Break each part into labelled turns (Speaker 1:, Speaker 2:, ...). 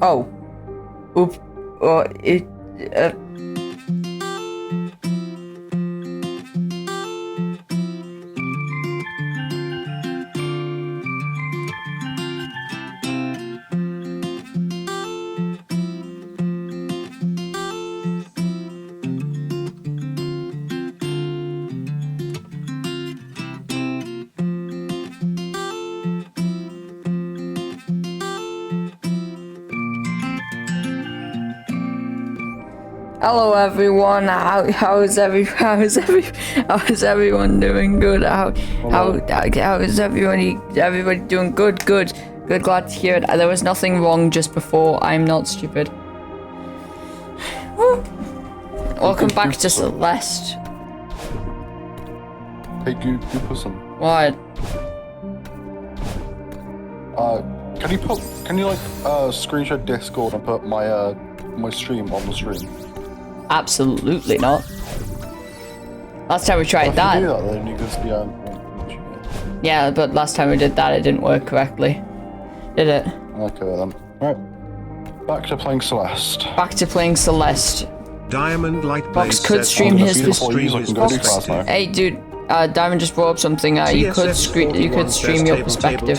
Speaker 1: Oh. Oop. It. Hello everyone. How's everyone doing? Good. How is everybody doing? Good. Glad to hear it. There was nothing wrong just before. I'm not stupid. Welcome back to Celeste.
Speaker 2: Hey, Goopers.
Speaker 1: What?
Speaker 2: Can you like screenshot Discord and put my my stream on the stream?
Speaker 1: Absolutely not. Last time we tried that.
Speaker 2: If you do that, then you can see,
Speaker 1: yeah, but last time we did that, it didn't work correctly. Did it?
Speaker 2: Okay then. Right. Back to playing Celeste.
Speaker 3: Diamond Light
Speaker 1: Fox
Speaker 3: Blaze
Speaker 1: could
Speaker 3: says
Speaker 1: stream his
Speaker 3: perspective.
Speaker 1: Hey dude, Diamond just brought up something. You could stream your perspective.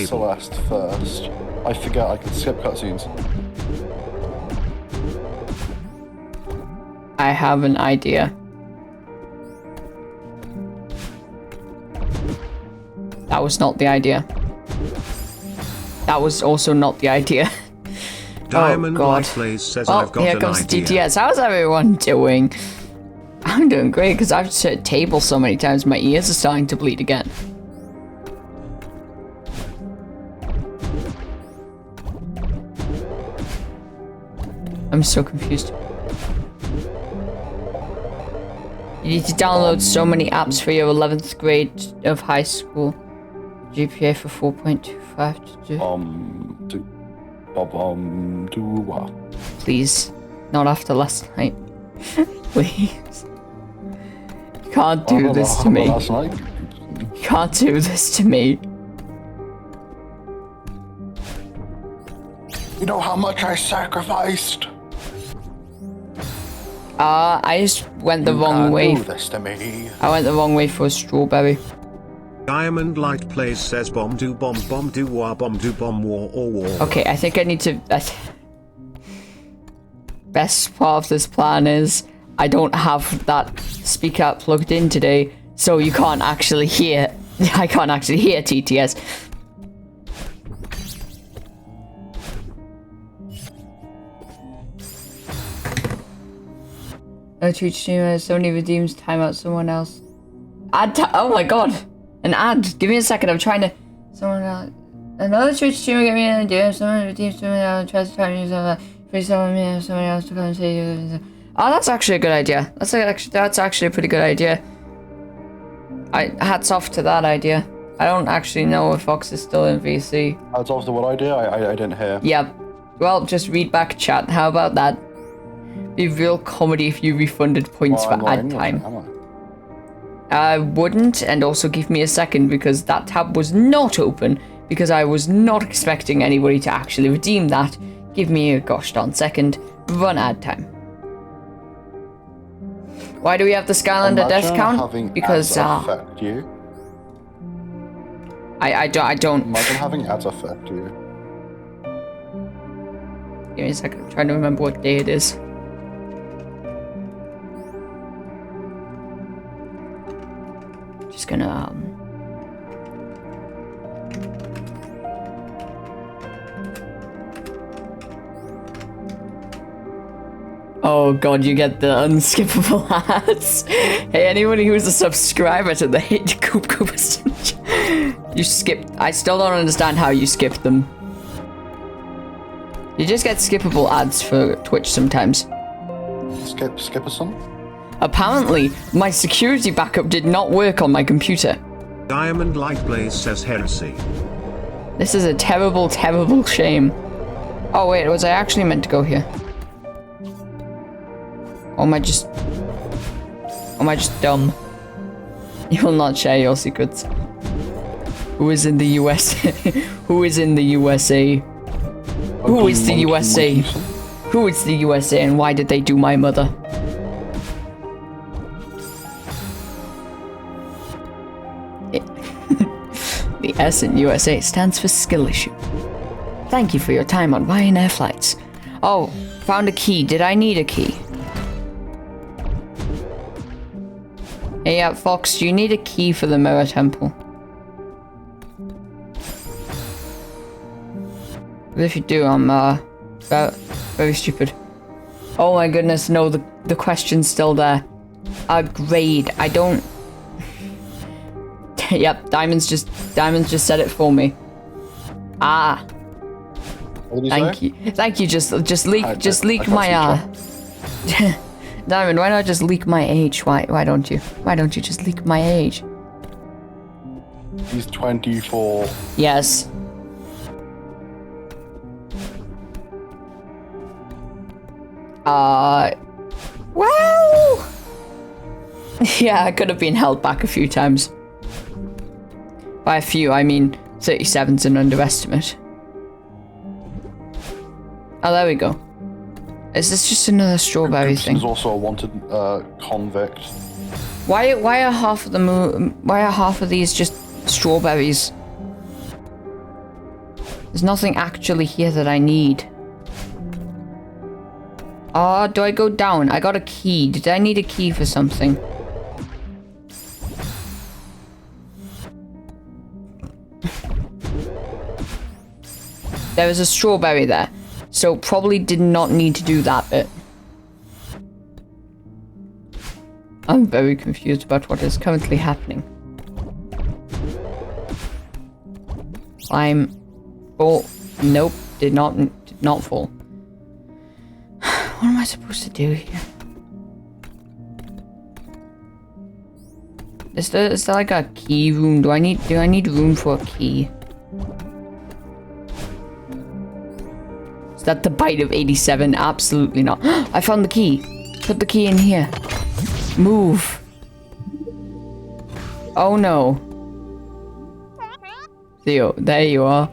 Speaker 2: Celeste first. I forget I can skip cutscenes.
Speaker 1: I have an idea. That was not the idea. That was also not the idea.
Speaker 3: Diamond
Speaker 1: oh,
Speaker 3: Light Blaze says I've got
Speaker 1: here
Speaker 3: an
Speaker 1: comes
Speaker 3: idea.
Speaker 1: TTS. How's everyone doing? I'm doing great because I've set a table so many times my ears are starting to bleed again. I'm so confused. You need to download so many apps for your 11th grade of high school. GPA for 4.25 to
Speaker 2: do what?
Speaker 1: Please, not after last night. Please. You can't do this to me. You can't do this to me.
Speaker 2: You know how much I sacrificed?
Speaker 1: I just went the wrong way.
Speaker 2: Do this to me.
Speaker 1: I went the wrong way for a strawberry.
Speaker 3: Diamond Light Blaze says bomb do war or war.
Speaker 1: Okay, I think I need to. Best part of this plan is I don't have that speaker plugged in today, so you can't actually hear. I can't actually hear TTS. No Twitch streamer, Sony redeems timeout someone else. Oh my god! An ad! Give me a second, I'm trying to... Someone else... Another Twitch streamer get me an idea. Someone redeems someone else, tries to time use of free someone else to come and say... Oh, that's actually a good idea. That's actually a pretty good idea. Hats off to that idea. I don't actually know if Fox is still in VC.
Speaker 2: Hats off to what idea? I didn't hear.
Speaker 1: Yeah. Well, just read back chat. How about that? Be real comedy if you refunded points for ad time. I wouldn't, and also give me a second because that tab was not open because I was not expecting anybody to actually redeem that. Give me a gosh darn second. Run ad time. Why do we have the Skylander death count? Because
Speaker 2: affect you.
Speaker 1: I don't.
Speaker 2: Imagine having ads affect you.
Speaker 1: Give me a second. I'm trying to remember what day it is. Just gonna Oh god, you get the unskippable ads. Hey, anybody who's a subscriber to the hit Goopers, you skipped. I still don't understand how you skip them. You just get skippable ads for Twitch sometimes.
Speaker 2: Skip some?
Speaker 1: Apparently, my security backup did not work on my computer.
Speaker 3: Diamond Light Blaze says heresy.
Speaker 1: This is a terrible, terrible shame. Oh wait, was I actually meant to go here? Or am I just dumb? You will not share your secrets. Who is in the USA? Who is in the USA? Who is the USA? Who is the USA and why did they do my mother? The S in USA stands for skill issue. Thank you for your time on Ryanair flights. Oh, found a key. Did I need a key? Hey, Fox, do you need a key for the Mirror Temple? If you do, I'm very stupid. Oh my goodness, no, the question's still there. Grade. I don't. Yep, Diamonds just said it for me. Ah. Thank you. Thank you. Just leak my Diamond, why not just leak my age? Why don't you? Why don't you just leak my age?
Speaker 2: He's 24.
Speaker 1: Yes. Well. Yeah, I could have been held back a few times. By a few, I mean 37's an underestimate. Oh, there we go. Is this just another strawberry thing?
Speaker 2: He's also a wanted convict.
Speaker 1: Why are half of these just strawberries? There's nothing actually here that I need. Do I go down? I got a key. Did I need a key for something? There was a strawberry there, so probably did not need to do that bit. I'm very confused about what is currently happening. I'm full. Nope, did not fall. What am I supposed to do here? Is there like a key room? Do I need room for a key? Is that the bite of 87? Absolutely not. I found the key. Put the key in here. Move. Oh no. Theo, there you are.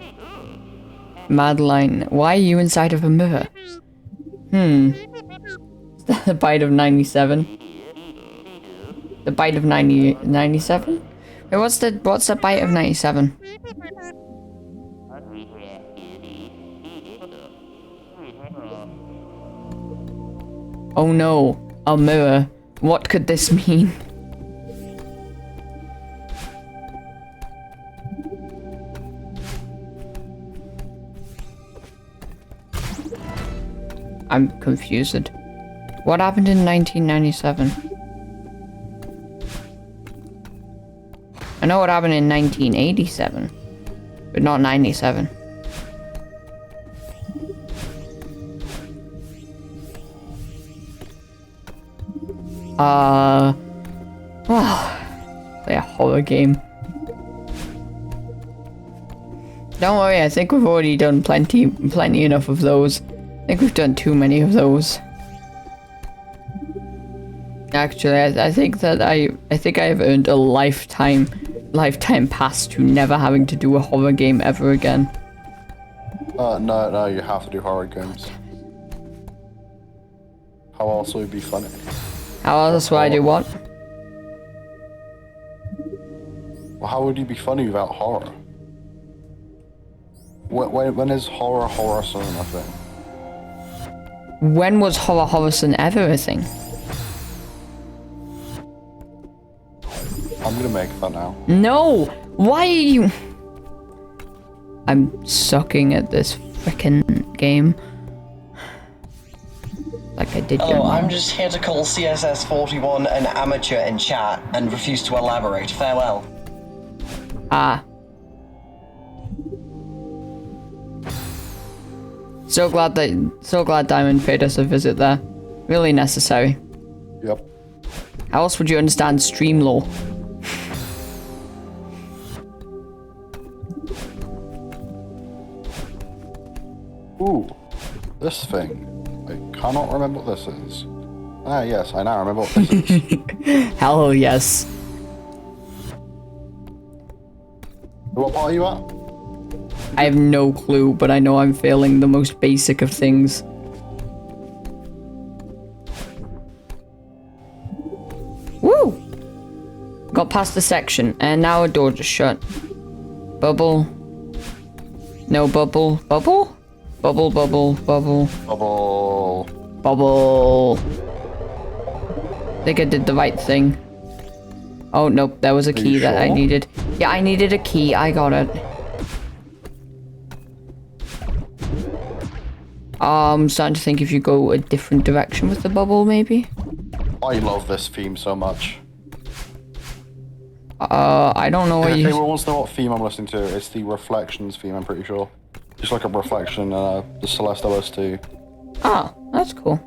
Speaker 1: Madeline, why are you inside of a mirror? Is that the bite of 97? The bite of 97? Wait, what's the bite of 97? Oh no, a mirror. What could this mean? I'm confused. What happened in 1997? I know what happened in 1987, but not 97. Play a horror game. Don't worry, I think we've already done plenty enough of those. I think we've done too many of those. Actually, I think that I have earned a lifetime pass to never having to do a horror game ever again.
Speaker 2: No, you have to do horror games. How else would it be funny?
Speaker 1: How else would I do what?
Speaker 2: Well, how would you be funny without horror? When is horror son a thing?
Speaker 1: When was Horrorson ever a thing?
Speaker 2: I'm gonna make that now.
Speaker 1: No! Why are you... I'm sucking at this frickin' game. Like I did.
Speaker 4: Oh, I'm just here to call CSS41 an amateur in chat and refuse to elaborate. Farewell.
Speaker 1: Ah. So glad Diamond paid us a visit there. Really necessary.
Speaker 2: Yep.
Speaker 1: How else would you understand stream law?
Speaker 2: Ooh, this thing. I cannot remember what this is. Ah, yes, I now remember what this is.
Speaker 1: Hell yes.
Speaker 2: What part are you at?
Speaker 1: I have no clue, but I know I'm failing the most basic of things. Woo! Got past the section, and now a door just shut. Bubble. No bubble. Bubble? Bubble, bubble, bubble.
Speaker 2: Bubble.
Speaker 1: Bubble. I think I did the right thing. Oh, nope, there was a key that I needed. Yeah, I needed a key. I got it. I'm starting to think if you go a different direction with the bubble, maybe?
Speaker 2: I love this theme so much.
Speaker 1: I don't know what
Speaker 2: If
Speaker 1: you...
Speaker 2: anyone wants to know what theme I'm listening to, it's the Reflections theme, I'm pretty sure. Just like a reflection, the Celeste OST.
Speaker 1: Ah, that's cool.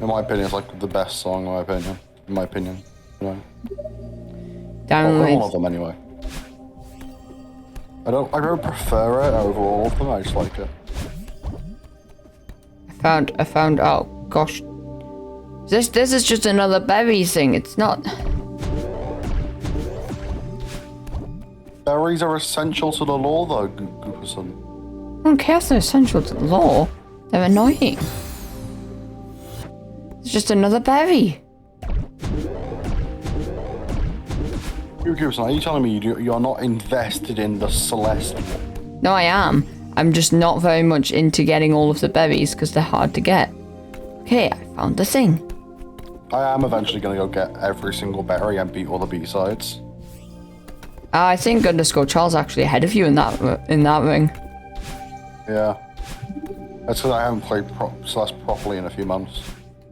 Speaker 2: In my opinion, it's like the best song, in my opinion. You know?
Speaker 1: Download.
Speaker 2: One of them, anyway. I don't prefer it over all of them, I just like it.
Speaker 1: I found, oh, gosh. This is just another berry thing, it's not...
Speaker 2: Berries are essential to the lore, though, Goopathon.
Speaker 1: I don't care if they're essential to the lore. They're annoying. It's just another berry.
Speaker 2: Goopathon, are you telling me you're not invested in the Celeste?
Speaker 1: No, I am. I'm just not very much into getting all of the berries because they're hard to get. Okay, I found the thing.
Speaker 2: I am eventually going to go get every single berry and beat all the B-sides.
Speaker 1: I think _Charles actually ahead of you in that ring.
Speaker 2: Yeah. That's because I haven't played Celeste properly in a few months.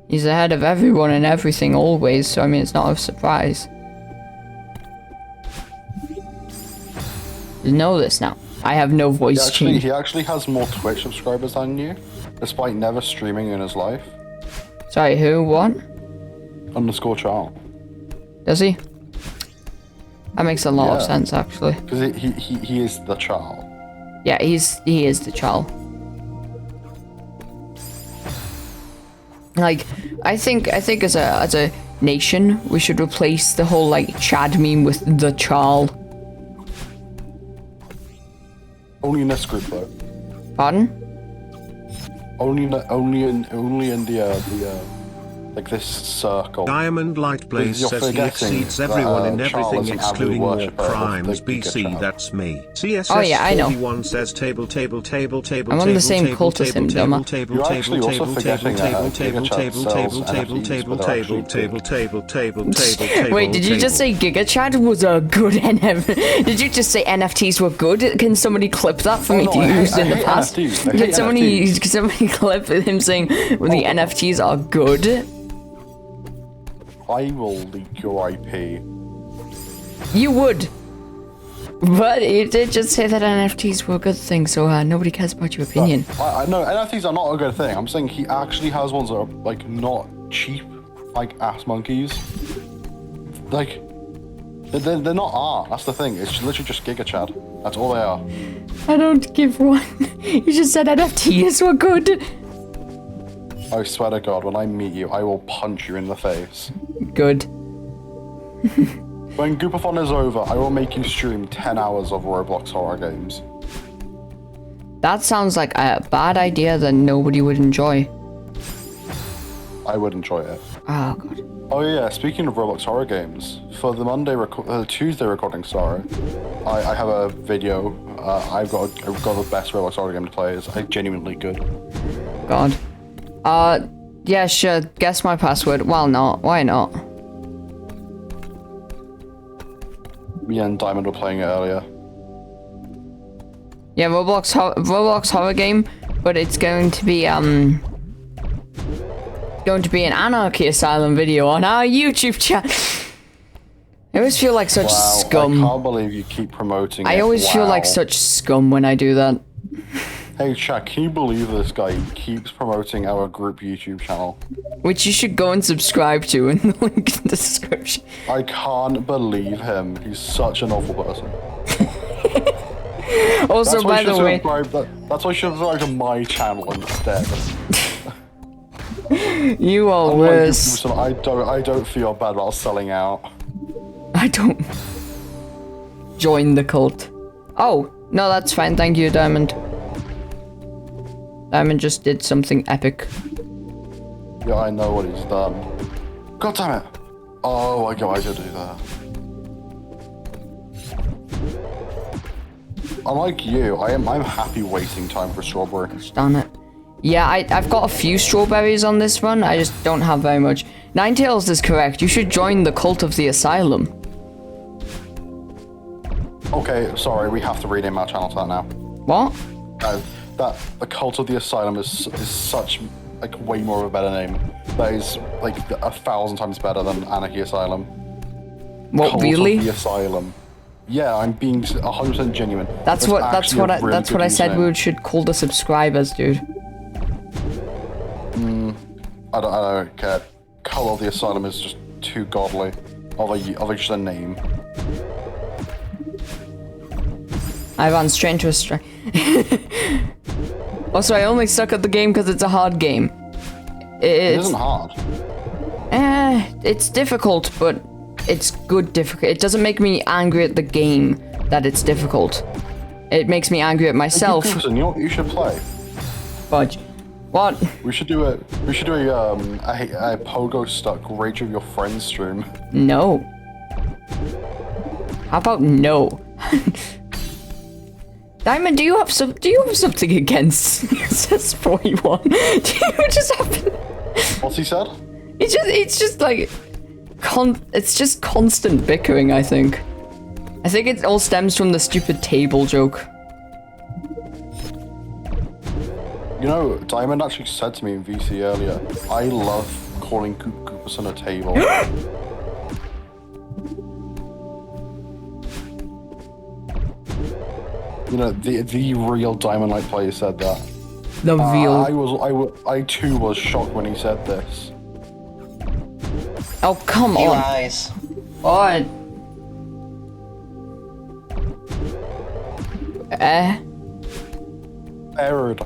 Speaker 1: He's ahead of everyone and everything always, so I mean it's not a surprise. You know this now. I have no voice change.
Speaker 2: He actually has more Twitch subscribers than you, despite never streaming in his life.
Speaker 1: Sorry, who? What?
Speaker 2: _Charles.
Speaker 1: Does he? That makes a lot of sense, actually.
Speaker 2: Because he is the child.
Speaker 1: Yeah, he is the child. Like, I think as a nation, we should replace the whole like Chad meme with the child.
Speaker 2: Only in this group, though.
Speaker 1: Pardon?
Speaker 2: Only in the like this circle.
Speaker 3: Diamond Light Blaze
Speaker 2: You're
Speaker 3: says he
Speaker 2: forgetting
Speaker 3: exceeds everyone in
Speaker 2: that,
Speaker 3: everything
Speaker 2: Charles is an
Speaker 3: excluding
Speaker 2: avid
Speaker 3: war
Speaker 2: worshipper of
Speaker 3: crimes.
Speaker 2: the
Speaker 3: BC,
Speaker 2: Giga
Speaker 3: that's me. CSS
Speaker 1: Oh, yeah, I know.
Speaker 3: 41 says table.
Speaker 1: I'm on the same cult as him, Doma.
Speaker 2: You're actually also forgetting that Giga Chad sells NFTs.
Speaker 1: Wait, did you just say Giga Chad was a good NFT? Did you just say NFTs were good? Can somebody clip that for me to use in the past? Can somebody clip him saying the NFTs are good?
Speaker 2: I will leak your IP.
Speaker 1: You would. But you did just say that NFTs were a good thing, so nobody cares about your opinion.
Speaker 2: I know NFTs are not a good thing. I'm saying he actually has ones that are like not cheap, like ass monkeys. Like they're not art. That's the thing. It's literally just Giga Chad. That's all they are.
Speaker 1: I don't give one. You just said NFTs were good.
Speaker 2: I swear to God, when I meet you, I will punch you in the face.
Speaker 1: Good.
Speaker 2: When Goopathon is over, I will make you stream 10 hours of Roblox horror games.
Speaker 1: That sounds like a bad idea that nobody would enjoy.
Speaker 2: I would enjoy it.
Speaker 1: Oh god.
Speaker 2: Oh yeah, speaking of Roblox horror games, for the Tuesday recording, sorry, I have a video. I've got the best Roblox horror game to play. It's genuinely good.
Speaker 1: God. Yeah, sure. Guess my password. Well, not. Why not?
Speaker 2: Me and Diamond were playing it earlier.
Speaker 1: Yeah, Roblox horror game, but it's going to be an Anarchy Asylum video on our YouTube channel. I always feel like such scum.
Speaker 2: I can't believe you keep promoting it.
Speaker 1: I always feel like such scum when I do that.
Speaker 2: Hey chat, can you believe this guy keeps promoting our group YouTube channel?
Speaker 1: Which you should go and subscribe to in the link in the description.
Speaker 2: I can't believe him. He's such an awful person.
Speaker 1: Also, by the way...
Speaker 2: That's why you should subscribe to my channel instead.
Speaker 1: You are worse.
Speaker 2: I don't feel bad about selling out.
Speaker 1: I don't... join the cult. Oh, no, that's fine. Thank you, Diamond. Diamond just did something epic.
Speaker 2: Yeah, I know what he's done. God damn it! Oh, I got to do that. Unlike you, I'm happy wasting time for strawberry.
Speaker 1: Darn it. Yeah, I've got a few strawberries on this one. I just don't have very much. Ninetales is correct. You should join the cult of the asylum.
Speaker 2: Okay, sorry, we have to rename our channel to that now.
Speaker 1: What?
Speaker 2: That the cult of the asylum is such like way more of a better name. That is like 1,000 times better than Anarchy Asylum.
Speaker 1: What,
Speaker 2: Cult
Speaker 1: really?
Speaker 2: of the Asylum. Yeah, I'm being 100% genuine.
Speaker 1: That's what I said
Speaker 2: username.
Speaker 1: we should call the subscribers, dude.
Speaker 2: I don't care. Cult of the Asylum is just too godly. Of just a name.
Speaker 1: I ran straight into a strike. Also, I only suck at the game because it's a hard game.
Speaker 2: It isn't hard.
Speaker 1: It's difficult, but it's good difficult. It doesn't make me angry at the game that it's difficult. It makes me angry at myself.
Speaker 2: Listen, you know what you should play?
Speaker 1: Fudge. What?
Speaker 2: We should do a pogo stuck Rage of Your Friends stream.
Speaker 1: No. How about no? Diamond, do you have something against CSS 41? Do you just happen?
Speaker 2: What's he said?
Speaker 1: It's just like it's just constant bickering, I think. I think it all stems from the stupid table joke.
Speaker 2: You know, Diamond actually said to me in VC earlier, I love calling Goopers on a table. You know, the real Diamond Light player said that.
Speaker 1: The real.
Speaker 2: I too was shocked when he said this.
Speaker 1: Oh, come
Speaker 4: You
Speaker 1: on.
Speaker 4: eyes.
Speaker 1: What?
Speaker 2: Errored.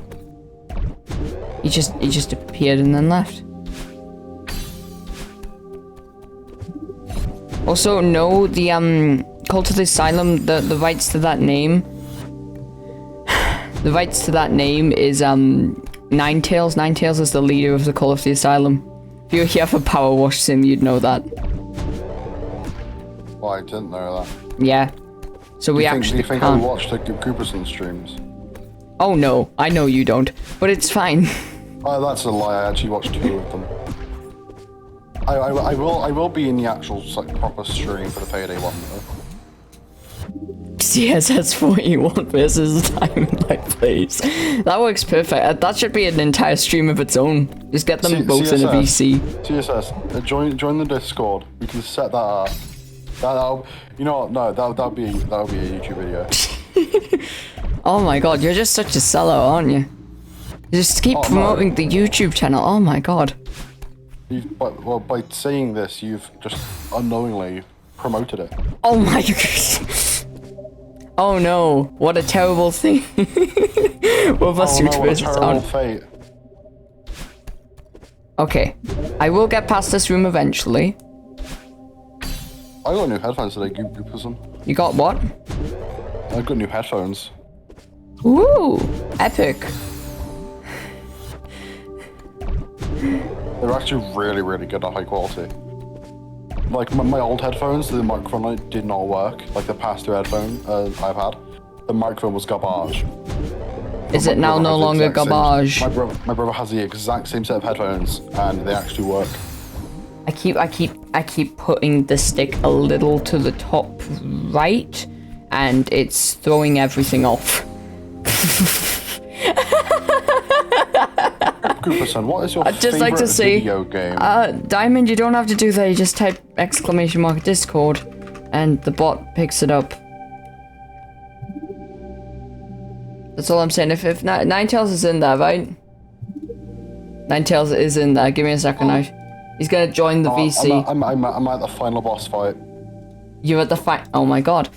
Speaker 1: He just appeared and then left. Also, no, the Cult of the Asylum, the rights to that name. The rights to that name is Ninetales. Ninetales is the leader of the Cult of the Asylum. If you were here for Power Wash Sim, you'd know that.
Speaker 2: Well, I didn't know that.
Speaker 1: Yeah. So we actually
Speaker 2: Do you think I
Speaker 1: can't.
Speaker 2: watched the Goopathon streams?
Speaker 1: Oh no, I know you don't, but it's fine.
Speaker 2: Oh, that's a lie. I actually watched 2 of them. I will be in the actual like proper stream for the payday one though.
Speaker 1: CSS 41 versus Diamond Light Plays. That works perfect. That should be an entire stream of its own. Just get them both in a VC.
Speaker 2: CSS, join the Discord. We can set that up. That'll, you know what? No, that'll be a YouTube video.
Speaker 1: Oh my god, you're just such a sellout, aren't you? You just keep promoting the YouTube channel. Oh my god.
Speaker 2: By saying this, you've just unknowingly promoted it.
Speaker 1: Oh my god. Oh no, what a terrible thing. What a
Speaker 2: terrible fate.
Speaker 1: Okay, I will get past this room eventually.
Speaker 2: I got new headphones today, Goopathon.
Speaker 1: You got what?
Speaker 2: I got new headphones.
Speaker 1: Ooh, epic.
Speaker 2: They're actually really, really good at high quality. Like my old headphones, the microphone light did not work. Like the past 2 headphones I've had, the microphone was garbage.
Speaker 1: Is it now no longer garbage?
Speaker 2: My brother has the exact same set of headphones, and they actually work.
Speaker 1: I keep putting the stick a little to the top right, and it's throwing everything off.
Speaker 2: Goopathon, what is your
Speaker 1: I'd just like to say,
Speaker 2: video game?
Speaker 1: Diamond, you don't have to do that. You just type !! Discord, and the bot picks it up. That's all I'm saying. If Ninetales is in there, right? Ninetales is in there. Give me a second now. He's gonna join the VC.
Speaker 2: I'm at the final boss fight.
Speaker 1: You're at the fight. Oh my god.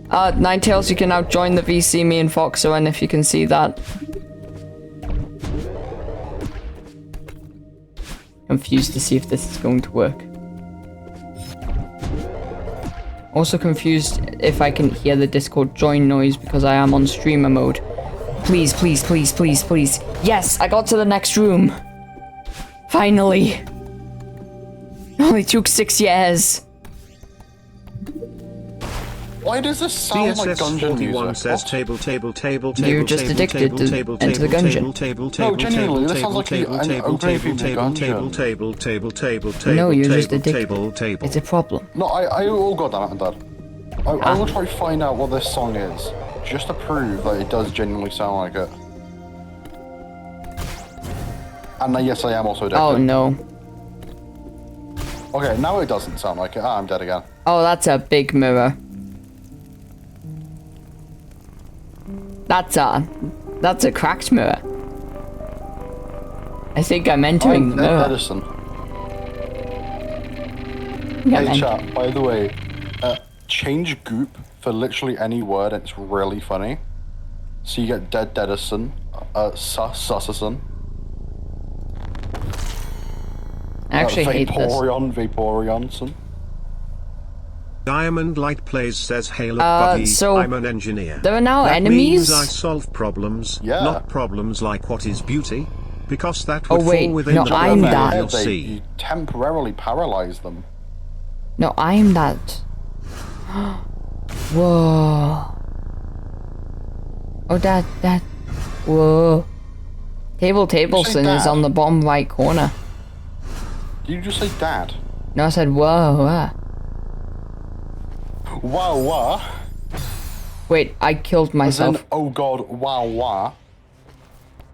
Speaker 1: Ninetales, you can now join the VC. Me and Fox are in, if you can see that. Confused to see if this is going to work. Also confused if I can hear the Discord join noise because I am on streamer mode. Please, please, please, please, please. Yes, I got to the next room. Finally. It only took 6 years.
Speaker 2: Why does this sound like dungeon music?
Speaker 3: says table.
Speaker 1: You're just addicted to enter the dungeon.
Speaker 2: No, genuinely, this sounds like an opening dungeon.
Speaker 1: No, you're just addicted. It's a problem.
Speaker 2: No, oh god damn it, I'm dead. I will try to find out what this song is, just to prove that it does genuinely sound like it. And yes, I am also addicted.
Speaker 1: Oh no.
Speaker 2: Okay, now it doesn't sound like it. Ah, I'm dead again.
Speaker 1: Oh, that's a big mirror. That's a cracked mirror. I think I'm entering the mirror.
Speaker 2: Edison.
Speaker 1: Yeah,
Speaker 2: Hey chat, by the way, change goop for literally any word, it's really funny. So you get Dedison, Susison.
Speaker 1: I actually hate this.
Speaker 2: Vaporionson.
Speaker 3: Diamond Light Plays says, "Hey look, buddy,
Speaker 1: so
Speaker 3: I'm an engineer.
Speaker 1: there are now
Speaker 3: that
Speaker 1: enemies?
Speaker 3: Means I solve problems,
Speaker 2: Yeah.
Speaker 3: not problems like what is beauty, because that
Speaker 1: Oh,
Speaker 3: would
Speaker 1: wait,
Speaker 3: fall within
Speaker 1: no,
Speaker 3: the
Speaker 1: I'm
Speaker 3: domain
Speaker 1: that.
Speaker 3: you'll
Speaker 2: They
Speaker 3: see."
Speaker 2: temporarily paralyze them.
Speaker 1: No, I'm that. Whoa. Oh, that. Whoa. Tableson is
Speaker 2: dad?
Speaker 1: on the bottom right corner.
Speaker 2: Did you just say dad?
Speaker 1: No, I said whoa.
Speaker 2: Wow, wow.
Speaker 1: Wait, I killed myself.
Speaker 2: Oh god, wow, wow.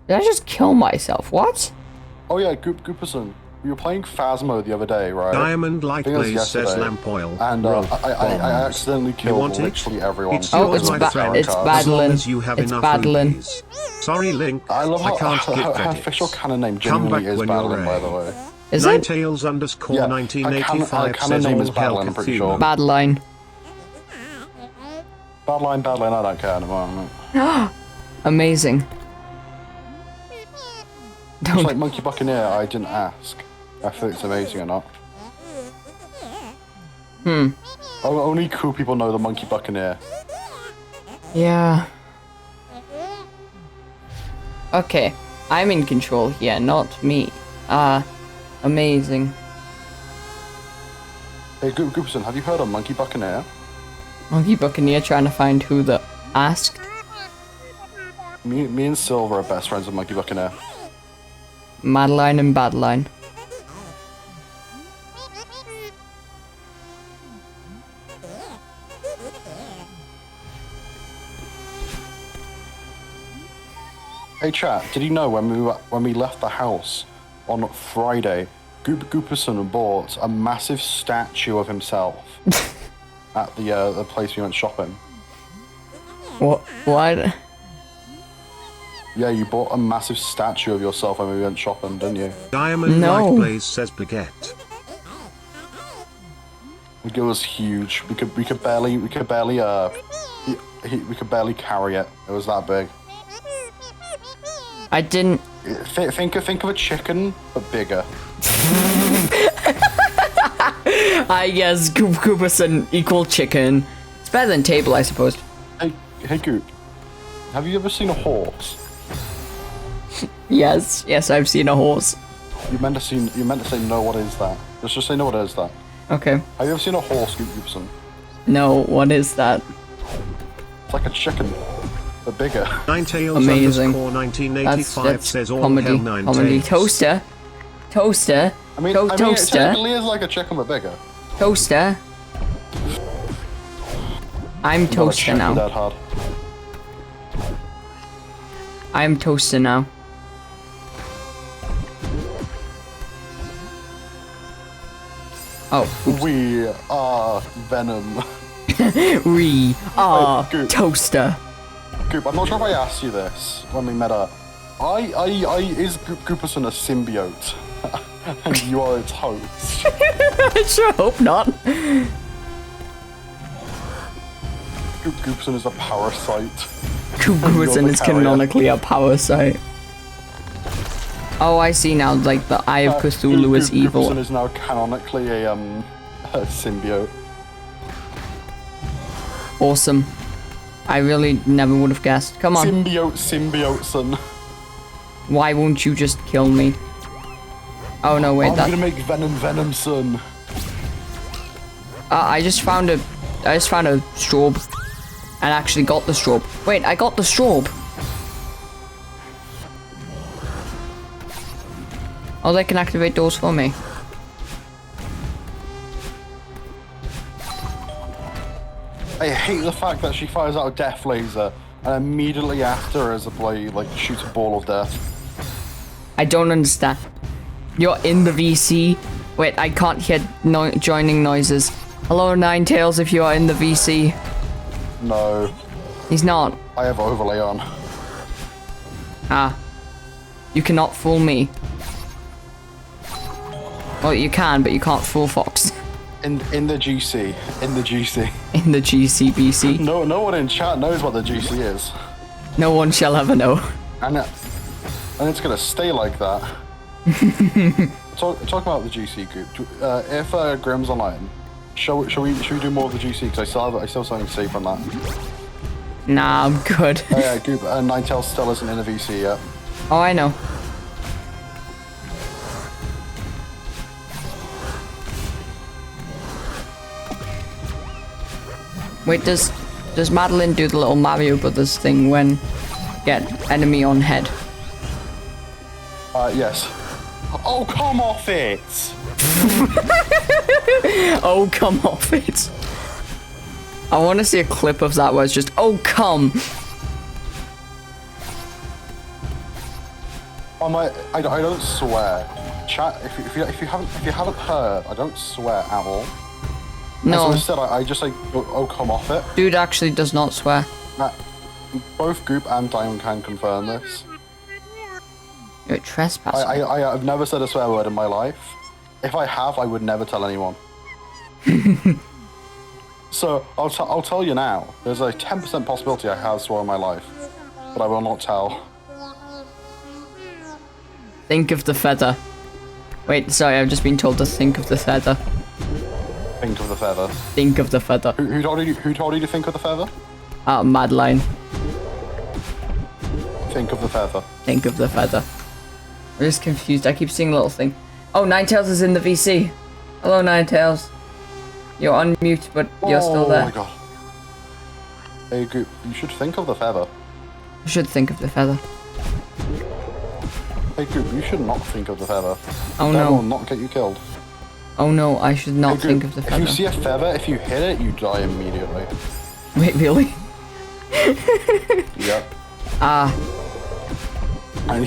Speaker 1: Did I just kill myself? What?
Speaker 2: Oh yeah, Gooperson. We were playing Phasmo the other day, right?
Speaker 3: Diamond Light
Speaker 2: I think it was
Speaker 3: Plays says
Speaker 2: yesterday.
Speaker 3: lamp oil.
Speaker 2: And I accidentally killed
Speaker 3: want it?
Speaker 2: literally everyone.
Speaker 3: It's
Speaker 1: Oh,
Speaker 3: yours,
Speaker 1: it's
Speaker 3: my
Speaker 1: ba-
Speaker 3: friend.
Speaker 1: it's
Speaker 3: As long
Speaker 1: Badeline.
Speaker 3: as you have
Speaker 1: It's
Speaker 3: enough
Speaker 1: Badeline.
Speaker 3: rupees. Sorry, Link.
Speaker 2: I love how
Speaker 3: can't get
Speaker 2: her
Speaker 3: credits.
Speaker 2: official canon name
Speaker 3: Come
Speaker 2: genuinely
Speaker 3: back
Speaker 2: is
Speaker 3: when you're
Speaker 2: Badeline, by
Speaker 3: ready.
Speaker 2: the way.
Speaker 1: Is
Speaker 3: Nine
Speaker 1: it?
Speaker 3: Tails underscore
Speaker 2: Yeah,
Speaker 3: 1985
Speaker 2: her canon
Speaker 3: says
Speaker 2: name
Speaker 3: all
Speaker 2: is
Speaker 3: hell
Speaker 2: Badeline, I'm pretty sure.
Speaker 3: Cthulhu.
Speaker 1: Badeline.
Speaker 2: Badeline, I don't care anymore.
Speaker 1: Amazing.
Speaker 2: It's like Monkey Buccaneer, I didn't ask if it's amazing or not. Only cool people know the Monkey Buccaneer.
Speaker 1: Yeah. Okay, I'm in control here, not me. Amazing.
Speaker 2: Hey, Gooperson, have you heard of Monkey Buccaneer?
Speaker 1: Monkey Buccaneer trying to find who the asked.
Speaker 2: Me and Silver are best friends with Monkey Buccaneer.
Speaker 1: Madeline and Badeline.
Speaker 2: Hey chat, did you know when we left the house on Friday, Gooperson bought a massive statue of himself at the place we went shopping?
Speaker 1: What?
Speaker 2: Yeah, you bought a massive statue of yourself when we went shopping, didn't you?
Speaker 3: Diamond
Speaker 1: No.
Speaker 3: Light Blaze says baguette.
Speaker 2: It was huge. We could barely carry it. It was that big.
Speaker 1: I didn't.
Speaker 2: Think of a chicken, but bigger.
Speaker 1: I guess Gooperson equal chicken. It's better than table, I suppose.
Speaker 2: Hey Goop, have you ever seen a horse?
Speaker 1: Yes, I've seen a horse.
Speaker 2: You meant to say no. What is that? Let's just say no. What is that?
Speaker 1: Okay.
Speaker 2: Have you ever seen a horse, Gooperson?
Speaker 1: No, what is that?
Speaker 2: It's like a chicken, but bigger.
Speaker 3: Nine Tails
Speaker 1: Amazing.
Speaker 3: underscore 1985
Speaker 1: That's
Speaker 3: says all
Speaker 1: comedy.
Speaker 3: hell nine
Speaker 1: Comedy.
Speaker 3: tails.
Speaker 1: Toaster.
Speaker 2: I mean, it
Speaker 1: Toaster.
Speaker 2: technically is like a chicken, but bigger.
Speaker 1: Toaster. I'm
Speaker 2: Not a
Speaker 1: toaster
Speaker 2: chicken
Speaker 1: now.
Speaker 2: that hard.
Speaker 1: I'm toaster now. Oh,
Speaker 2: We are Venom.
Speaker 1: we are
Speaker 2: Goop.
Speaker 1: toaster.
Speaker 2: Goop, I'm not sure if I asked you this when we met up. Is Gooperson a symbiote? And you are its host.
Speaker 1: I sure hope not.
Speaker 2: Gooperson is a parasite.
Speaker 1: Gooperson is
Speaker 2: carrier.
Speaker 1: canonically a parasite. Oh, I see now. Like the Eye of Cthulhu is evil.
Speaker 2: Gooperson is now canonically a symbiote.
Speaker 1: Awesome. I really never would have guessed. Come on.
Speaker 2: Symbiote, son.
Speaker 1: Why won't you just kill me? Oh no, wait,
Speaker 2: I'm gonna make venom, son.
Speaker 1: I just found a strobe. And actually got the strobe. Wait, I got the strobe. Oh, they can activate doors for me.
Speaker 2: I hate the fact that she fires out a death laser and immediately after as a blade, like, shoots a ball of death.
Speaker 1: I don't understand. You're in the VC. Wait, I can't hear joining noises. Hello, Ninetales, if you are in the VC.
Speaker 2: No.
Speaker 1: He's not.
Speaker 2: I have overlay on.
Speaker 1: Ah. You cannot fool me. Well, you can, but you can't fool Fox.
Speaker 2: In the GC. In the GC.
Speaker 1: In the GCBC.
Speaker 2: No one in chat knows what the GC is.
Speaker 1: No one shall ever know.
Speaker 2: And it's gonna stay like that. Talk about the GC group. If Grim's online, should we do more of the GC? Because I still have something to say from that.
Speaker 1: Nah, I'm good.
Speaker 2: Oh yeah, Goop. Ninetales still isn't in the VC yet.
Speaker 1: Oh, I know. Wait, does Madeline do the little Mario Brothers thing when get enemy on head?
Speaker 2: Yes. Oh, come off it!
Speaker 1: Oh, come off it. I want to see a clip of that where it's just, oh, come.
Speaker 2: I don't swear. Chat, if you haven't heard, I don't swear at all.
Speaker 1: No.
Speaker 2: So instead, I just like, oh, come off it.
Speaker 1: Dude actually does not swear.
Speaker 2: Both Goop and Diamond can confirm this.
Speaker 1: You're trespassing.
Speaker 2: I've never said a swear word in my life. If I have, I would never tell anyone. So I'll tell you now. There's a 10% possibility I have sworn in my life, but I will not tell.
Speaker 1: Think of the feather. Wait, sorry, I've just been told to think of the feather.
Speaker 2: Think of the feather.
Speaker 1: Think of the feather.
Speaker 2: Who told you to think of the feather?
Speaker 1: Madeline.
Speaker 2: Think of the feather.
Speaker 1: Think of the feather. I'm just confused. I keep seeing a little thing. Oh, Ninetales is in the VC. Hello, Ninetales. You're on mute, but you're still there.
Speaker 2: Oh my god. Hey, Goop, you should think of the feather.
Speaker 1: You should think of the feather.
Speaker 2: Hey, Goop, you should not think of the feather.
Speaker 1: Oh
Speaker 2: That
Speaker 1: no.
Speaker 2: will not get you killed.
Speaker 1: Oh no, I should not
Speaker 2: Hey,
Speaker 1: think
Speaker 2: Goop,
Speaker 1: of the feather.
Speaker 2: If you see a feather, if you hit it, you die immediately.
Speaker 1: Wait, really?
Speaker 2: Yep. And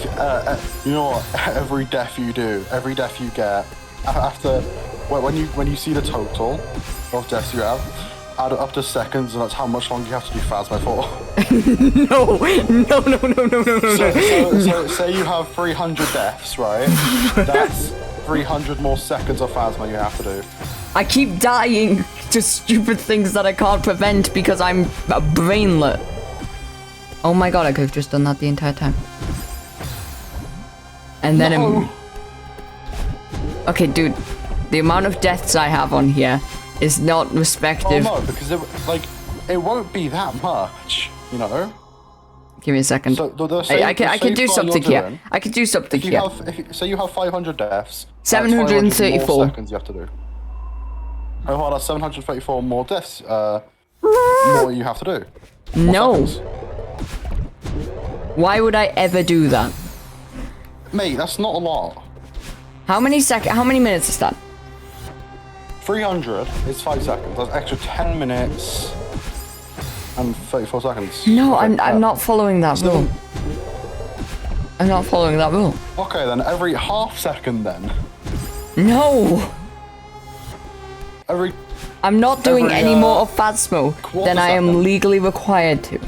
Speaker 2: you know what? Every death you do, every death you get, after when you see the total of deaths you have, add it up to seconds, and that's how much longer you have to do Phasma for.
Speaker 1: No.
Speaker 2: So say you have 300 deaths, right? That's 300 more seconds of Phasma you have to do.
Speaker 1: I keep dying to stupid things that I can't prevent because I'm a brainlet. Oh my god, I could have just done that the entire time. And then okay, dude, the amount of deaths I have on here is not respective.
Speaker 2: Oh no, because it won't be that much, you know.
Speaker 1: Give me a second.
Speaker 2: So
Speaker 1: I can do something here. I can do something here.
Speaker 2: Say you have 500 deaths.
Speaker 1: 734
Speaker 2: more seconds you have to do. Oh, well, that's 734 more deaths. More you have to do.
Speaker 1: No.
Speaker 2: Seconds.
Speaker 1: Why would I ever do that?
Speaker 2: Mate, that's not a lot.
Speaker 1: How many minutes is that?
Speaker 2: 300 is 5 seconds. That's extra 10 minutes and 34 seconds.
Speaker 1: No,
Speaker 2: Okay,
Speaker 1: I'm not following that rule. I'm not following that rule.
Speaker 2: Okay, then every half second then.
Speaker 1: No. I'm not doing any more of Phasmo than I am legally required to.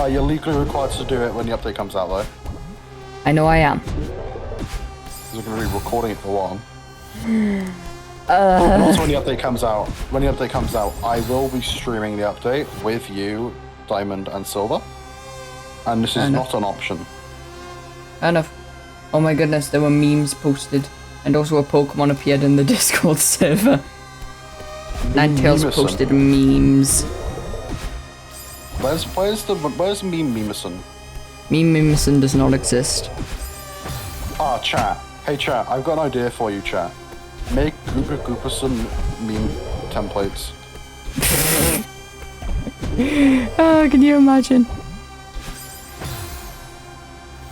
Speaker 2: You're legally required to do it when the update comes out, though.
Speaker 1: I know I am.
Speaker 2: Because we're going to be recording it for one. And also when the update comes out, I will be streaming the update with you, Diamond and Silver. And this is not an option.
Speaker 1: Fair enough. Oh my goodness, there were memes posted. And also a Pokemon appeared in the Discord server. Ninetales
Speaker 2: Memeson.
Speaker 1: posted memes.
Speaker 2: Where's Memeson?
Speaker 1: Memeson does not exist.
Speaker 2: Ah, chat. Hey, chat. I've got an idea for you, chat. Make Goopathon meme templates.
Speaker 1: Oh, can you imagine?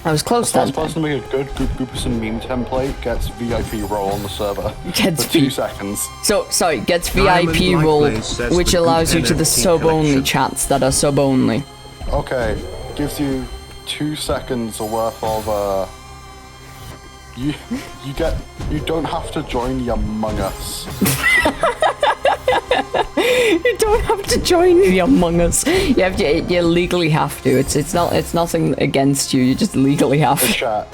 Speaker 1: I was close
Speaker 2: The
Speaker 1: that
Speaker 2: first person to make a good Goopathon meme template gets VIP role on the server.
Speaker 1: Gets
Speaker 2: for 2 seconds.
Speaker 1: So, sorry, gets
Speaker 3: Diamond
Speaker 1: VIP
Speaker 3: Light
Speaker 1: role,
Speaker 3: Blaze says
Speaker 1: which
Speaker 3: the
Speaker 1: allows
Speaker 3: Goop
Speaker 1: you to the
Speaker 3: NFT
Speaker 1: sub-only
Speaker 3: collection.
Speaker 1: chats that are sub-only.
Speaker 2: Okay, gives you 2 seconds worth of you don't have to join the Among Us.
Speaker 1: You don't have to join the Among Us. You legally have to. It's nothing against you. You just legally have
Speaker 2: The
Speaker 1: to.
Speaker 2: chat.